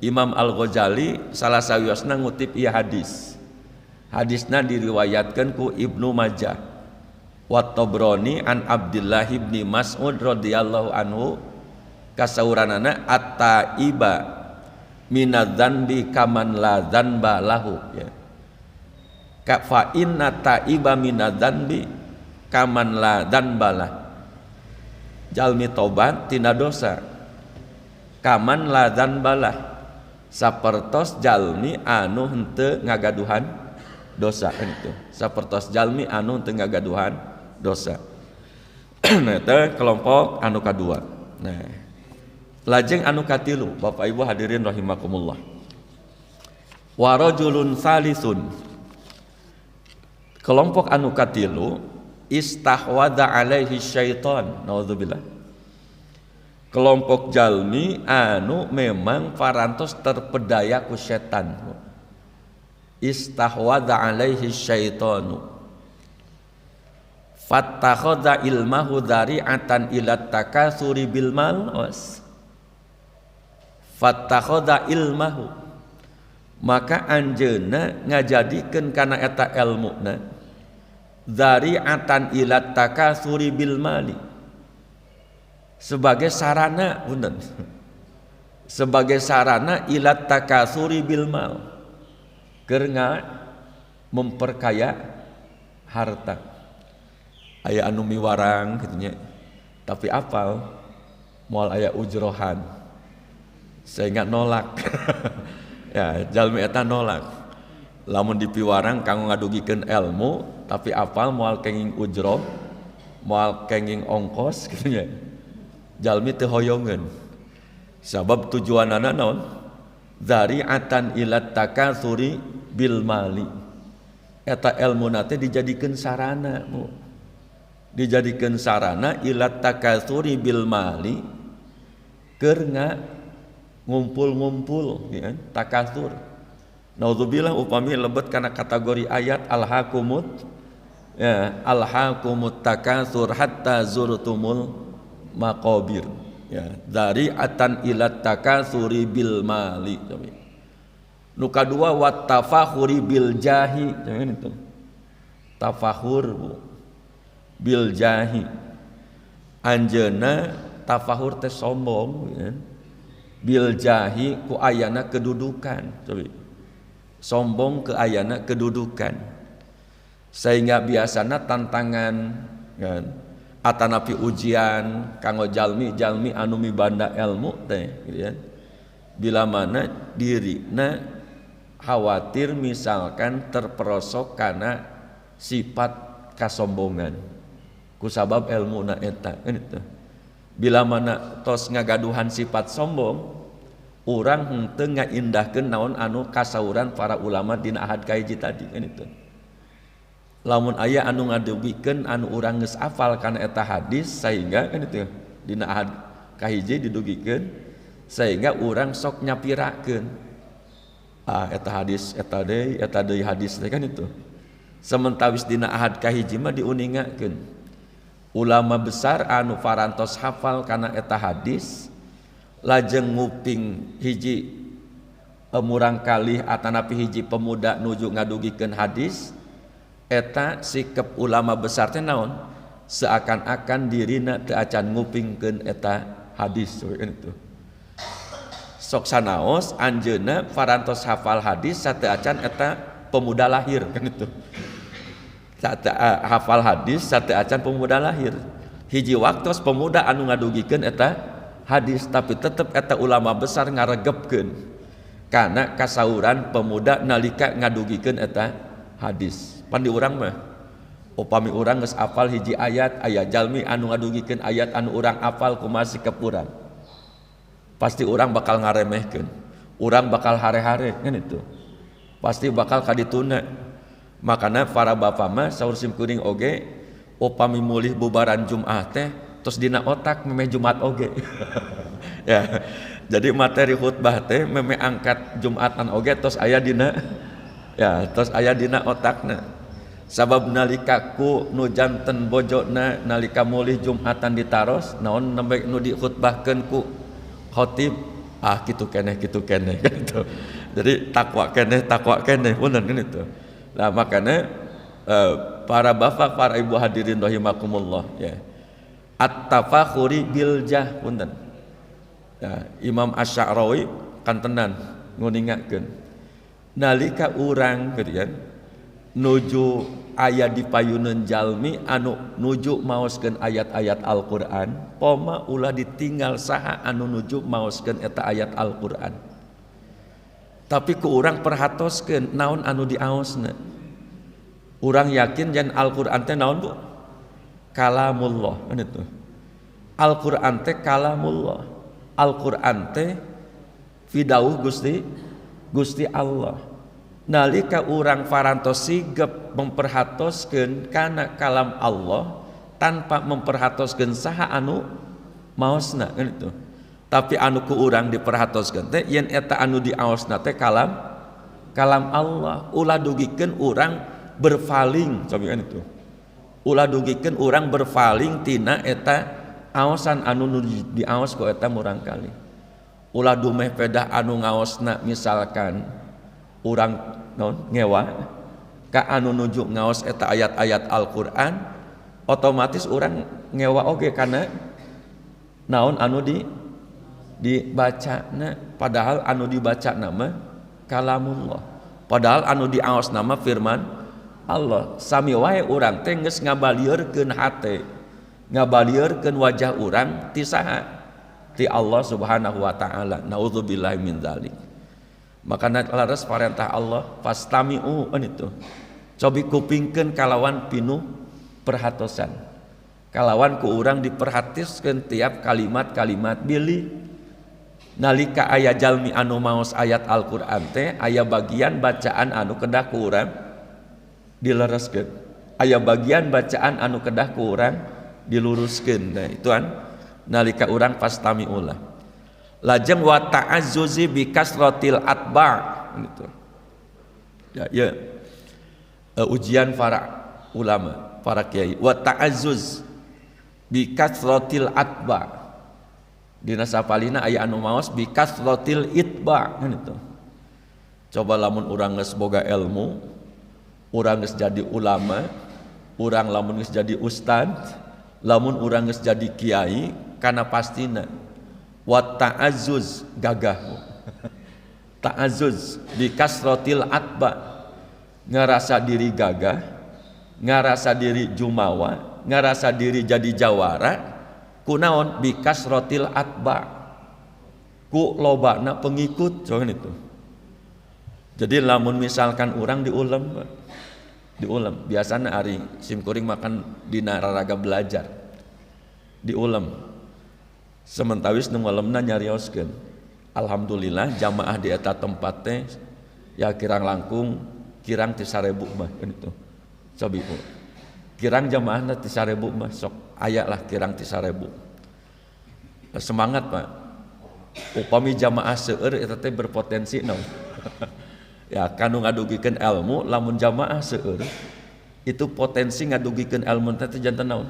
Speaker 1: Imam Al-Ghazali salah sawiosna ngutip ieu hadis. Hadisna diriwayatkeun ku Ibnu Majah. Wa Tabrani an Abdullah bin Mas'ud radhiyallahu anhu kasauranana at-taiba minadz-dzanbi kaman la dzanba lahu ya. Ka fa inna taiba minadz-dzanbi kaman la dzanba lah. Jalmi tobat tina dosa kaman ladzan balah sapertos jalmi anu henteu ngagaduhan dosa itu sapertos jalmi anu henteu ngagaduhan dosa. Nah eta kelompok anu kadua. Nah lajeng anu katilu Bapak Ibu hadirin rahimakumullah wa rajulun salisun kelompok anu katilu istahwadha alaihi syaitan naudzubillah kelompok jalmi anu memang parantos terpedaya ku setan istahwadha alaihi syaitanu fattakhadha ilmahu dzari'atan ila takasuri bil mal fattakhadha ilmahu maka anjeunna ngajadikeun kana eta elmuna dzari'atan ila takasuri bil mali sebagai sarana punten sebagai sarana ila takasuri bil mal keur memperkaya harta aya anu miwarang gitunya tapi apal moal aya ujrohan sehingga nolak ya jalmi eta nolak lamun dipiwarang kanggo ngadugikeun ilmu tapi apal moal kenging ujroh moal kenging ongkos gitunya jalmi teu hoyongeun sabab tujuanana naon dzari'atan ila takasuri bil mali eta ilmuna teh dijadikeun sarana dijadikeun sarana ila takasuri bil mali keur ngumpul-ngumpul ya takasur naudzubillah upami lebet kana kategori ayat alhaqumut ya alhaqumut takasur hatta zurtumul maqabir ya dari atan ila takasuri bil mali nu kadua wat tafakhuri bil jahi jangan itu tafakhur bil jahi anjeuna tafahur teh sombong ya. Bil jahi ku ayana kedudukan sombong ke ayana kedudukan sehingga biasana tantangan kan atanapi ujian kanggo jalmi anu mibanda ilmu teh gitu ya. Bila mana dirina khawatir misalkan terperosok karena sifat kasombongan kusabab ilmu na eta kan itu. Bila mana tos ngagaduhan sifat sombong urang henteu ngaindahkeun naon anu kasauran para ulama dina ahad kahiji tadi kan itu. Lamun aya anu ngadugikeun anu urang geus afal kana eta hadis sehingga kan itu dina ahad kahiji didugikeun sehingga urang sok nyapirakeun eta hadis eta deui hadis teh kan itu. Sementawis dina ahad kahiji mah diuningakeun. Ulama besar anu parantos hafal kana eta hadis lajeng nguping hiji murang kalih atanapi hiji pemuda nuju ngadugikeun hadis eta sikep ulama besar teh naon seakan-akan dirina teu acan ngupingkeun eta hadis itu sok sanaos anjeunna parantos hafal hadis sateu acan eta pemuda lahir kan itu hafal hadis sateu acan pemuda lahir hiji waktos pemuda anu ngadugikeun eta hadis tapi tetep eta ulama besar ngaregepkeun kana kasauran pemuda nalika ngadugikeun eta hadis pan di urang mah upami urang geus apal hiji ayat aya jalmi anu ngadugikeun ayat anu urang apal kumaha sikep urang pasti urang bakal ngaremehkeun urang bakal hare-hare kan itu pasti bakal kadituna. Makana para bapak mah saur sim kuring oge upami mulih bubaran Jumat teh terus dina otak memeh Jumat oge ya jadi materi khutbah teh memeh angkat Jumatan oge terus aya dina ya terus aya dina otakna sabab nalika ku nu janten bojona nalika mulih Jumatan ditaros naon nembe nu dikhutbahkeun ku khatib kitu keneh gitu jadi takwa keneh bener kan itu. Nah makanya para bapak, para ibu hadirin rahimakumullah ya. At-tafakhuri bil jah punten. Ya, Imam Asy-Sya'rawi kan tenan nguningakeun. Nalika urang gitu kan nuju aya di payuneun jalmi anu nuju maoskeun ayat-ayat Al-Qur'an, poma ulah ditinggal saha anu nuju maoskeun eta ayat Al-Qur'an. Tapi ku urang perhatoskeun naon anu diaosna. Urang yakin jan Al-Qur'an teh naon Bu? Kalamullah, kan itu. Al-Qur'an teh kalamullah. Al-Qur'an teh fidauh Gusti Allah. Nalika urang parantos sigep memperhatoskeun kana kalam Allah tanpa memperhatoskeun saha anu maosna, kan itu. Tapi anu ku urang diperhatoskeun teh yen eta anu diaosna teh kalam Allah, ulah dugikeun urang berpaling, coba kan itu. Ulah dugikeun urang berpaling tina eta aosan anu diaos ku eta murangkali. Ulah dumeh pedah anu ngaosna misalkan urang ngewa ka anu nuju ngaos eta ayat-ayat Al-Qur'an, otomatis urang ngewa oge kana naon anu dibacana, padahal anu dibaca nama kalamullah, padahal anu diaos nama firman Allah. Sami wae urang teh geus ngabalieureun hate, ngabalieureun wajah urang ti saha? Ti Allah Subhanahu wa taala. Nauzubillahi min dzalik. Makana laras parentah Allah fastami'u itu. Cobi kupingkeun kalawan pinuh perhatosan. Kalawan ku urang diperhatiskeun tiap kalimat-kalimat bilih. Nalika aya jalmi anu maos ayat Al-Qur'an teh aya bagian bacaan anu kedah ku urang dilereskeun. Aya bagian bacaan anu kedah ku urang diluruskeun. Nah, ituan nalika urang fastami'ulah. Lajeng wa ta'azzuzi bi kasratil atba' gitu. Ya. Ujian para ulama, para kiai. Wa ta'azzuz bi kasratil atba'. Dina sapalina aya anu maos bi kasratil itba' gitu. Coba lamun urang geus boga ilmu, urang geus jadi ulama, urang lamun geus jadi ustad, lamun urang geus jadi kiai, kana pastina wa ta'azzuz gagah. Ta'azzuz bi kasratil atba, ngarasa diri gagah, ngarasa diri jumawa, ngarasa diri jadi jawara, kunaon bi kasratil atba, ku lobana pengikut, coba itu. Jadi lamun misalkan urang diulem biasana ari simkuring makan dina raraga belajar diulem. Sementawis nu ngalemna nyarioskeun. Alhamdulillah jamaah di eta tempat teh ya kirang langkung kirang ti 1000 mah kan itu. Cobi kirang jamaahna ti 1000 mah sok aya lah kirang ti 1000. Semangat Pak. Upami jamaah seueur eta teh berpotensi naon. Ya kanu ngadugikeun ilmu lamun jamaah seueur itu potensi ngadugikeun ilmu teh janten naon?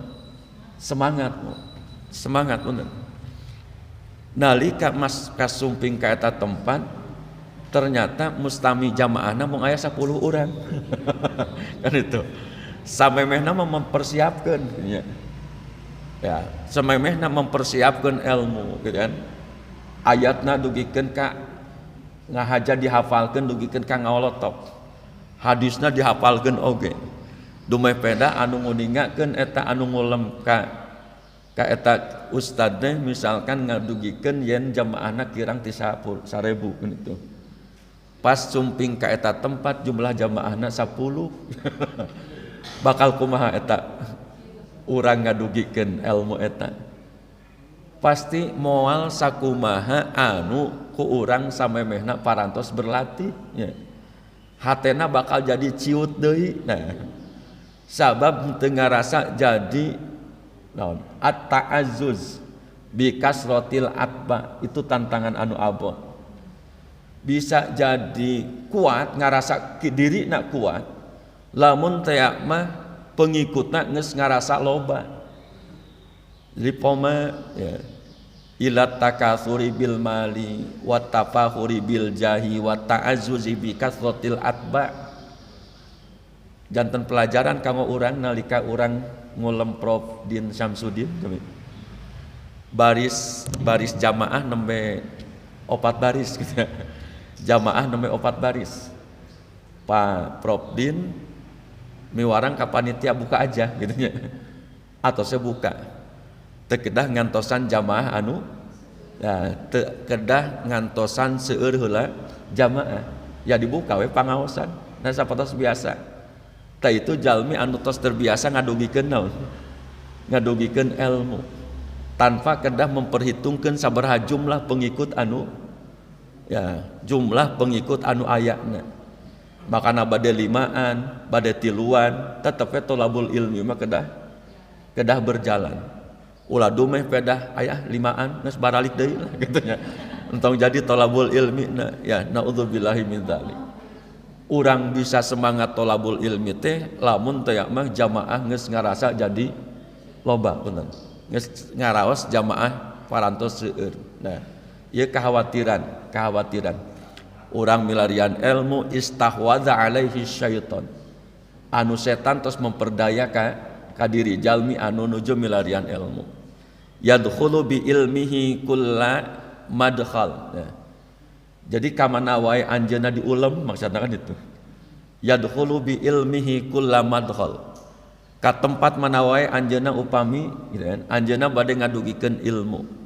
Speaker 1: Semangat bener. Nalika mas kasumping ka eta tempat ternyata mustami jamaahna mung aya 10 urang. Kan itu. Samemehna mempersiapkeun ya, samemehna mempersiapkeun ilmu gitu kan. Ayatna dugikeun ka ngahaja dihafalkeun dugikeun ka ngawolotok. Hadisna dihafalkeun oge. Dumeh peda anu ngodingakeun eta anu ngulem ka eta ustadnya misalkan ngadugikeun yen jamaahna kirang ti 1000 gitu. Pas sumping ka eta tempat jumlah jamaahna 10. Bakal kumaha eta urang ngadugikeun ilmu eta? Pasti moal sakumaha anu ku urang samemehna parantos berlatih nya. Hatena bakal jadi ciut deui. Nah, sabab teu ngarasa jadi naon at-ta'azzuz bi kasratil atba, itu tantangan anu abot. Bisa jadi kuat ngarasa diri nak kuat lamun teh mah pengikutna geus ngarasa loba. Lipoma ya ila takatsuri bil mali wa tafahuri bil jahi wa ta'azzuzi bi kasratil atba. Janten pelajaran kanggo urang nalika urang ngulem Prof Din Syamsuddin baris jamaah nembe 4 baris gitu. Jamaah nembe 4 baris. Pak Prof Din miwarang ka panitia buka aja gitu nya. Atau saya buka. Teu kedah ngantosan jamaah anu ya teu kedah ngantosan seueur heula jamaah. Ya dibuka we pangaosan. Nah sapatos biasa. Tah itu jalmi anu tos terbiasa ngadugikeun naon? Ngadugikeun ilmu. Tanpa kedah memperhitungkan sabaraha jumlah pengikut anu ya jumlah pengikut anu ayana makana bade limaan bade tiluan tetep tolabul ilmi mah kedah berjalan ulah dumeh pedah aya limaan geus baralik deui lah gitu nya entong jadi tolabul ilmi na ya naudzubillahi min dzalik urang bisa semangat tolabul ilmi teh lamun teh mah jamaah geus ngarasa jadi loba punten geus ngaraos jamaah parantos seueur nah ieu kekhawatiran urang milarian ilmu istahwadza alaihi syaiton anu setan tos memperdaya ka diri jalmi anu nuju milarian ilmu yadkhulu bi ilmihi kulla madkhal ya. Jadi kamana wae anjeunna diulem maksudna kan itu yadkhulu bi ilmihi kulla madkhal ka tempat mana wae anjeunna upami gitu kan anjeunna bade ngadugikeun ilmu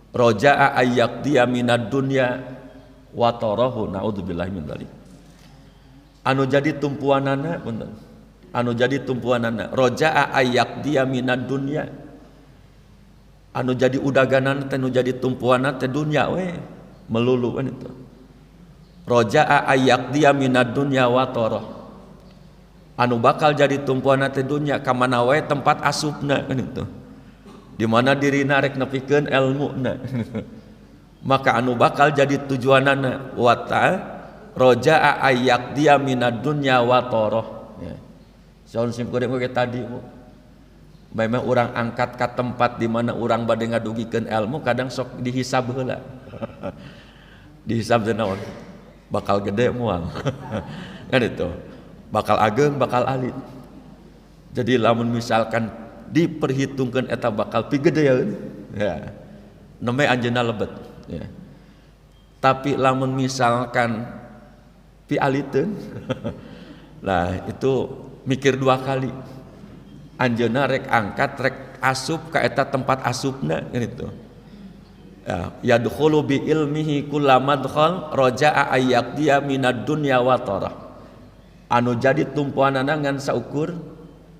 Speaker 1: roja'a ayyaqdiya minad dunya wa tarahu naudzubillahi min dzalik anu jadi tumpuanana punten anu jadi tumpuanana roja'a ayyaqdiya minad dunya anu jadi udaganana teh nu jadi tumpuanana teh dunya we melulu kan itu roja'a ayyaqdiya minad dunya wa tarahu anu bakal jadi tumpuanana teh dunya ka mana wae tempat asupna kan itu di mana dirina rek nepikeun ilmuna maka anu bakal jadi tujuanana wa ta roja'a ayyaqdiya minad dunya wa tarah ya saun sim kuring we tadi memang urang angkat ka tempat di mana urang bade ngadugikeun ilmu kadang sok dihisab heula dihisab teh naon bakal gede moal kan itu bakal ageng bakal alit jadi lamun misalkan diperhitungkan eta bakal pigedeun ya neme anjeunna lebet ya tapi lamun misalkan pi aliteun lah itu mikir dua kali anjeunna rek angkat rek asup ka eta tempat asupna gitu ya yadkhulu bi ilmihi kullamadkhal raja'a ayyaqdiya minad dunya wa tarah anu jadi tumpuanana ngan saukur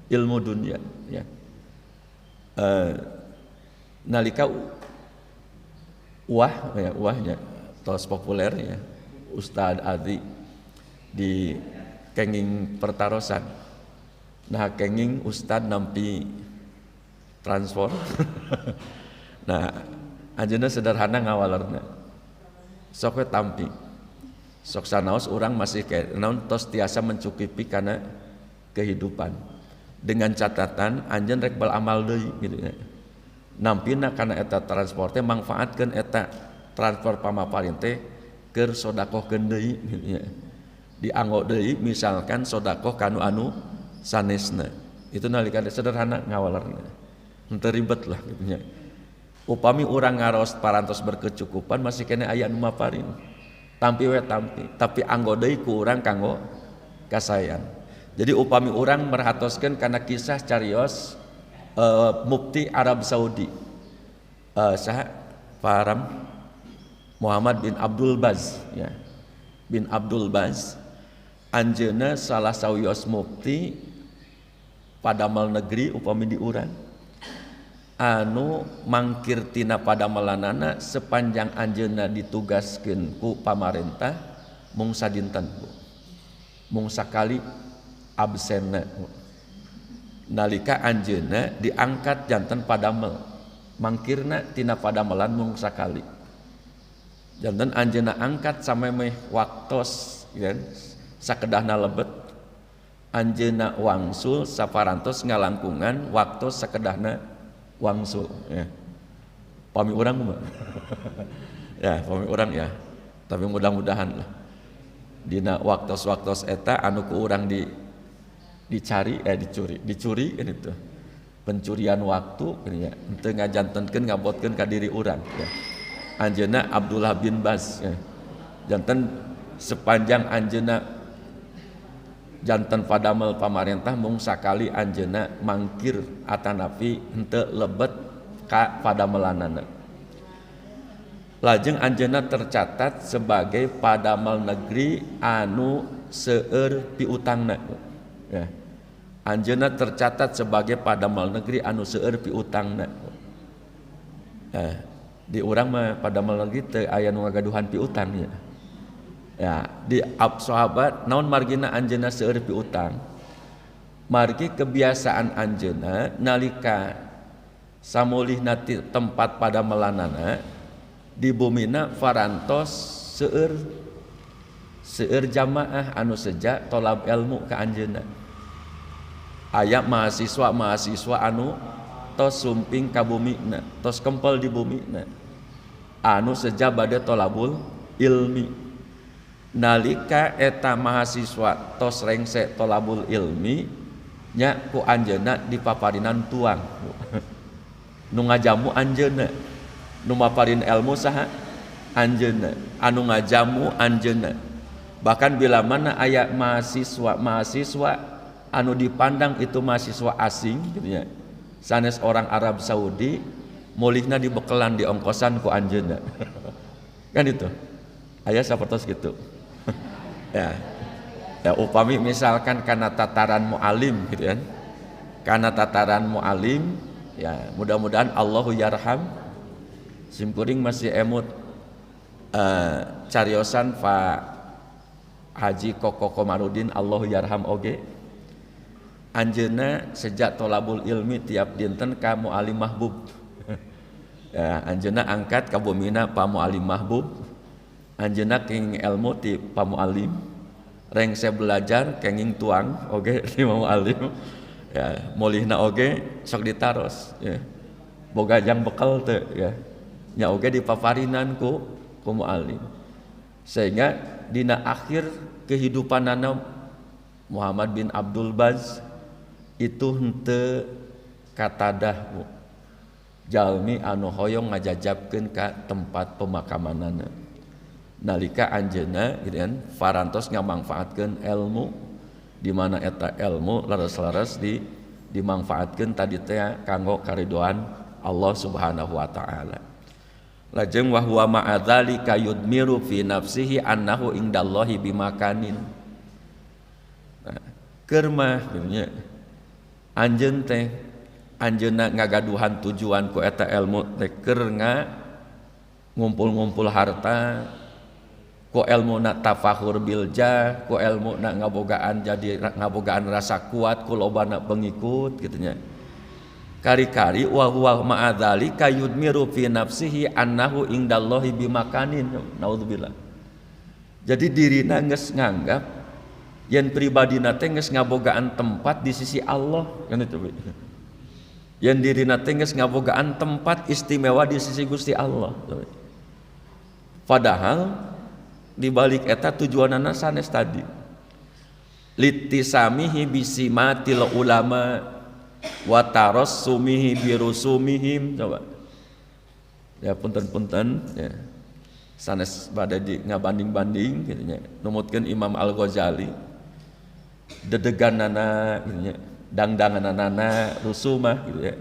Speaker 1: ilmu dunia ya nalika wahnya tos populer ya Ustad Adi di kenging pertarosan nah kenging Ustad nampi transfer nah anjeunna sederhana ngawalerna sok we tampi sok sanaos urang masih naon tos tiasa mencukupi kana kehidupan dengan catatan anjeun rek beramal deui gitu ya. Nampina kana eta transport teh mangfaatkeun eta transfer pamaparin teh keur sodakohkeun deui gitu ya. Dianggo deui misalkan sodakoh kanu anu sanesna. Itu nalika sederhana ngawalerna. Henteu ribet lah gitu nya. Upami urang ngaros parantos berkecukupan masih kena aya nu maparin. Tampi we tampi, tapi anggo deui ku urang kanggo kasayan. Jadi upami urang merhatoskeun kana kisah carios mufti Arab Saudi saha Faram Muhammad bin Abdul Baz ya bin Abdul Baz anjeunna salah sawios mufti padamal negeri upami di urang anu mangkir tina padamelanana sepanjang anjeunna ditugaskeun ku pamarentah mung sadinten mung sakali absenna nalika anjeunna diangkat janten padamel mangkirna tina padamelan mung sakali janten anjeunna angkat samemeh waktos kan sakedahna lebet anjeunna wangsul saparantos ngalangkungan waktos sakedahna wangsul ya pami urang mah ya pami urang ya tapi mudah-mudahan lah dina waktos-waktos eta anu ku urang dicuri kan itu pencurian waktu kan ya henteu ngajantenkeun ngabotkeun ka diri urang ya anjeunna Abdullah bin Baz ya janten sepanjang anjeunna janten padamel pamarentah mung sakali anjeunna mangkir atanapi henteu lebet ka padamelanana. Lajeng anjeunna tercatat sebagai padamel negeri anu seueur piutangna. Ya. Anjeunna tercatat sebagai padamel negeri anu seueur piutangna. Di urang mah padamel negeri teu aya nu ngagaduhan piutang ya. Ya, di sahabat naon margina anjeunna seueur piutang. Margi kebiasaan anjeunna nalika samulihna tempat padamelanana di bumina farantos seueur jamaah anu seja tolab ilmu ka anjeunna. Aya mahasiswa anu tos sumping ka bumina, tos kempel di bumina. Anu seja bade tolabul ilmi. Nalika eta mahasiswa tos rengse tolabul ilmi nya ku anjeunna dipaparinan tuang. Nu ngajamu anjeunna, nu maparin ilmu saha anjeunna, anu ngajamu anjeunna. Bahkan bila mana aya mahasiswa anu dipandang itu mahasiswa asing gitu nya. Sanes orang Arab Saudi mulihna dibekelan di ongkosan ku anjeunna. Kan itu. Aya sapertos gitu. Ya, upami misalkan karena tataran mu'alim gitu kan, karena tataran mu'alim ya mudah-mudahan Allahu yarham simkuring masih emut cariosan Pak Haji Koko Komarudin Allahu yarham oge anjeunna sejak tolabul ilmi tiap dinten ka mu'alim mahbub. Ya, anjeunna angkat ka bumina pa mu'alim mahbub. Anjeunna kenging ilmu ti pamualim, rengse belajar kenging tuang oge ti pamualim. Ya, molihna oge sok ditaros ya. Boga jang bekal teu ya. Nya oge dipaparinan ku mualim. Sehingga dina akhir kehidupanana Muhammad bin Abdul Baz itu henteu katadah jalmi anu hoyong ngajajabkeun ka tempat pemakamanana. Nalika anjeunna gitu kan farantos ngamanfaatkeun ilmu di mana eta ilmu laras-laras dimanfaatkeun tadi teh kanggo karidoan Allah Subhanahu wa taala. Lajeng wa huwa ma'adzalika yudmiru fi nafsihi annahu indallahi bimakanin. Nah, keur mah nya anjeun teh anjeunna ngagaduhan tujuan ku eta ilmu teh keur ngumpul-ngumpul harta, ku ilmu na tafahur bilja, ku ilmu na ngabogaan jadi ngabogaan rasa kuat, ku lobana pengikut gitunya. Kari-kari wa huwa ma'adzalika yudmiru fi nafsihi annahu indallahi bimakanin. Naudzubillah. Jadi dirina geus nganggap yen pribadina teh geus ngabogaan tempat di sisi Allah kan itu. Yen dirina teh geus ngabogaan tempat istimewa di sisi Gusti Allah. Padahal di balik eta tujuanana sanes tadi litisamihi bisimatil ulama wa tarassumihi birusumihim. Coba ya punten-punten ya sanes bade di ngabanding-banding gitu nya numutkeun Imam Al-Ghazali dedeganana gitu nya dangdanganana rusumah gitu ya.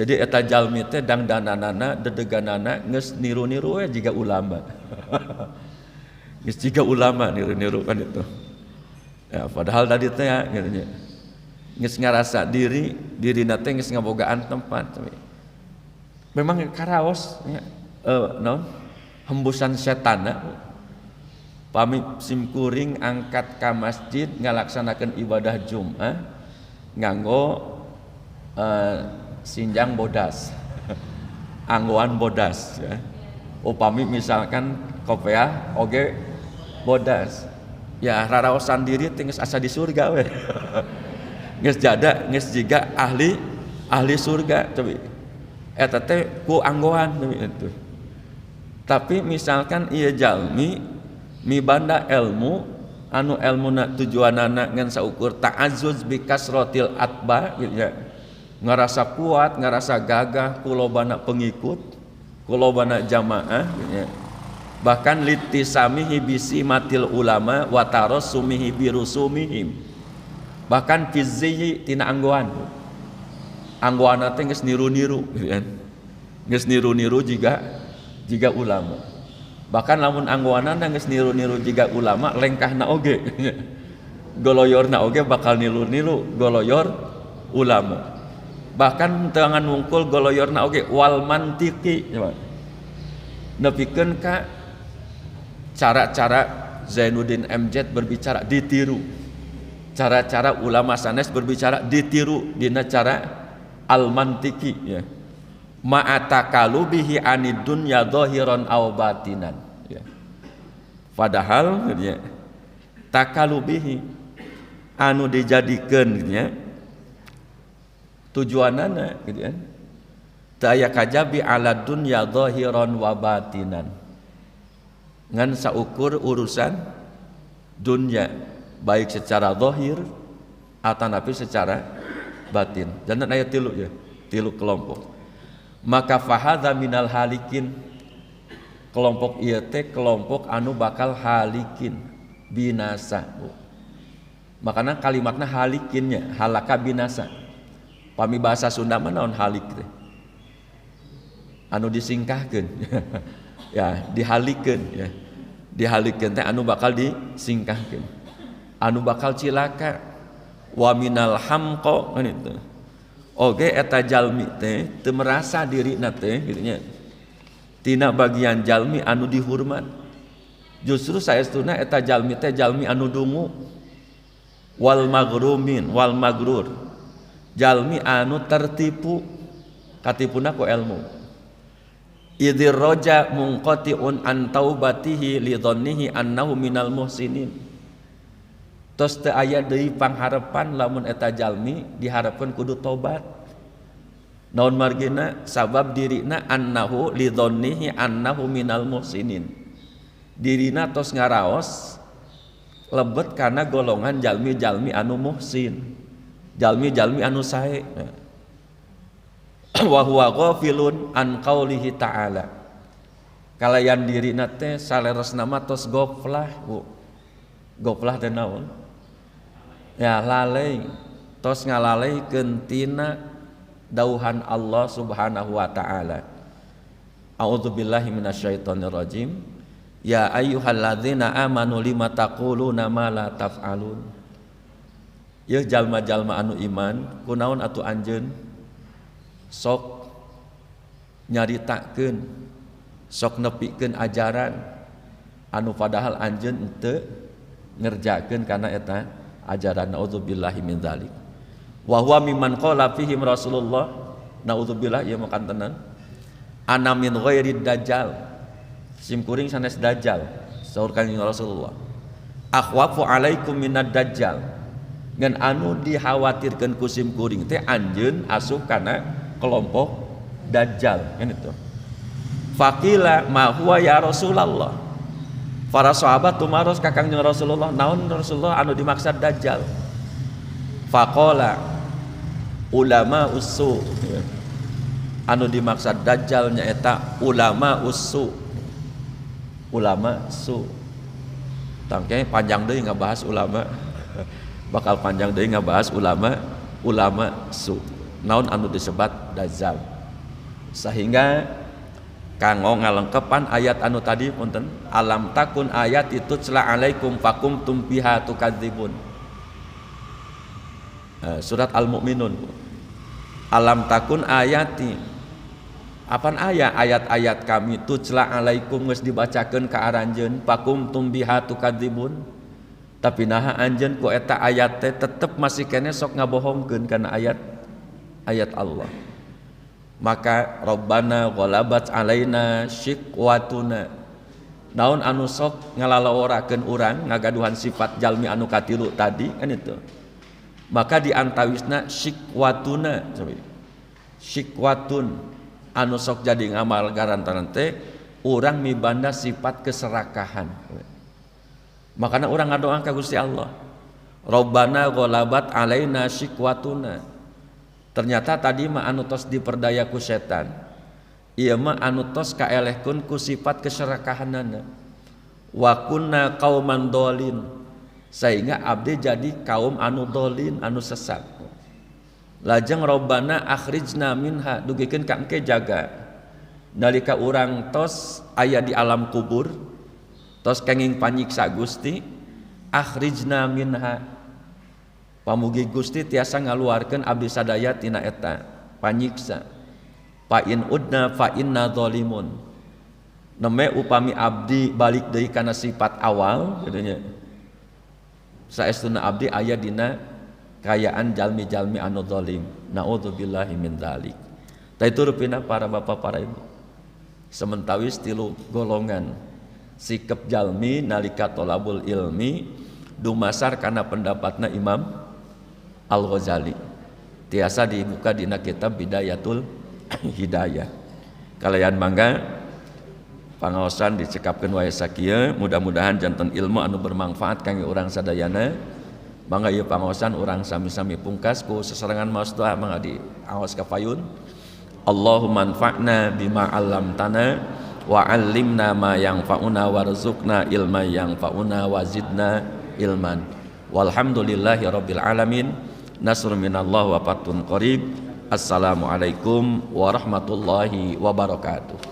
Speaker 1: Jadi eta jalmi teh dangdanganana dedeganana geus niru-niru we jiga ulama. Geus jiga ulama niru-niru kan itu. Ya, padahal tadi teh ya gitu nya. Geus ngarasa dirina teh geus ngabogaan tempat. Memang karaos ya naon? Hembusan setanna. Pami simkuring angkat ka masjid ngalaksanakeun ibadah Jumat nganggo sinjang bodas. Anggoan bodas ya. Upami misalkan kopiah oge bodas. Ya raraosan diri teh geus asa di surga we. Geus jada geus jiga ahli surga cobi. Eta teh ku anggoan itu. Tapi misalkan ieu jalmi mibanda ilmu anu ilmuna tujuanana ngan saukur ta'azzuz bi kasratil atba gitu ya. Ngarasa kuat, ngarasa gagah, kulobana pengikut, kulobana jamaah gitu ya. bahkan litisamihi bisimatil ulama wa tarassumihi birusumihim, bahkan fizzi tina anggoan teh geus niru-niru gitu kan, geus niru-niru jiga ulama, bahkan lamun anggoanana geus niru-niru jiga ulama lengkahna oge goloyorna oge bakal niru-niru goloyor ulama, bahkan tangan wungkul goloyorna oge wal mantiki nepikeun ka cara-cara Zainuddin MZ berbicara ditiru, cara-cara ulama sanes berbicara ditiru dina cara al-mantiki ya. Ma'atakalubihi anid dunya dhahiran aw batinan ya. Padahal ya, takalubihi anu dijadikeun gitu ya, tujuanana gitu ya, daya kajabi ala dunya dhahiran wa batinan, ngan saukur urusan dunia baik secara zahir atanapi secara batin. Jangan aya tilu ya, tilu kelompok. Maka fahadza minal halikin, kelompok ieu teh kelompok anu bakal halikin binasa. Makana kalimatna halikinnya halaka binasa. Pami bahasa Sunda mah naon halik teh? Anu disingkahkeun. Ya, dihalikeun ya. Dihalikeun teh anu bakal disingkahkeun. Anu bakal cilaka. Wa minal hamqa kan itu. Oge eta jalmi teh teu merasa dirina teh kitu nya. Tina bagian jalmi anu dihormat. Justru saestuna eta jalmi teh jalmi anu dungu. Wal maghrumin wal magrur. Jalmi anu tertipu katipuna ku ilmu. Idzir roja munqati'un an taubatihi li dhannihi annahu minal muhsinin. Tos teu aya deui pangharepan lamun eta jalmi diharapkeun kudu tobat. Naon margina sabab dirina annahu li dhannihi annahu minal muhsinin. Dirina tos ngaraos lebet kana golongan jalmi-jalmi anu muhsin. Jalmi-jalmi anu sae. Wa huwa ghafilun an qaulihi ta'ala, kalayan dirina teh saleresna mah tos goflah bu, goflah teh naon ya, lalai tos ngalaleykeun tina dauhan Allah subhanahu wa ta'ala. A'udzubillahi minasyaitonir rajim. Ya ayyuhalladzina amanu lima taquluna ma la taf'alun. Ye jalma-jalma anu iman, kunaon atuh anjeun sok nyaritakeun, sok nepikeun ajaran anu padahal anjeun henteu ngerjakeun kana eta ajaran. Naudzubillahi min dzalik. Wa huwa mimman qala fihim Rasulullah, naudzubillah ieu mah kantenan, ana min ghairi dajjal, simkuring sanes dajjal, saur kanjeng Rasulullah. Akhwafu alaikum minad dajjal, ngan anu dikhawatirkeun ku simkuring teh anjeun asup kana kelompok dajjal kan itu. Faqila ma huwa ya Rasulullah. Para sahabat tumaros ka Kangjeng Rasulullah, naon Rasulullah anu dimaksud dajjal? Faqala ulama usu. Anu dimaksud dajjal nyaeta ulama usu. Ulama su. Tangke panjang deui ngabahas ulama. Bakal panjang deui ngabahas ulama su. Naon anu disebat dajjal. Sehingga kanggo ngalengkepan ayat anu tadi punten, alam takun ayat itu cela alaikum fakum tumpiha tukadzibun. Surat Al-Mu'minun. Alam takun ayati. Apan aya ayat-ayat kami tutsla alaikum geus dibacakeun ka aranjeun fakum tumbiha tukadzibun. Tapi naha anjeun ku eta ayat teh tetep masih kene sok ngabohongkeun kana ayat Allah. Maka Rabbana ghalabat alaina syiqwatuna, naon anu sok ngalalaorakeun urang ngagaduhan sifat jalmi anu katilu tadi kan itu. Maka diantawisna syiqwatuna, syiqwatun anu sok jadi ngamal garantaran teh urang mibanda sifat keserakahan. Makana urang ngadoa ka Gusti Allah, Rabbana ghalabat alaina syiqwatuna. Ternyata tadi mah anu tos diperdaya ku setan ieu mah anu tos kaelehkeun ku sifat keserakahanana. Wa kunna qauman dolin, sehingga abdi jadi kaum anu dolin, anu sesat. Lajeng Rabbana akhrijna minha, dugikeun ka engke jaga nalika urang tos aya di alam kubur, tos kenging panyiksa Gusti, akhrijna minha, pamugi Gusti tiasa ngaluarkeun abdi sadaya tina eta panyiksa. Fa in udna fa inna zalimun, neme upami abdi balik deui kana sifat awal katanya, saestuna abdi aya dina kayaan jalmi-jalmi anu zalim. Naudzubillahi min dzalik. Ta itu rupina para bapak para ibu, sementawis tilu golongan sikap jalmi nalika tolabul ilmi dumasar kana pendapatna Imam Al-Ghazali tiasa dibuka dina kitab Bidayatul Hidayah. Kalayan mangga pangaosan dicekapkeun wae sakieu, mudah-mudahan janten ilmu anu bermanfaat kangge urang sadayana. Mangga ieu pangaosan urang sami-sami pungkas ku sesarengan maos doa mangga diaos ka payun. Allahumma anfa'na bima 'allamtana wa 'allimna ma yanfa'una warzuqna ilman yanfa'una wa zidna ilman. Walhamdulillahi rabbil alamin. Nasrun minallah wa fathun qarib. Assalamualaikum warahmatullahi wabarakatuh.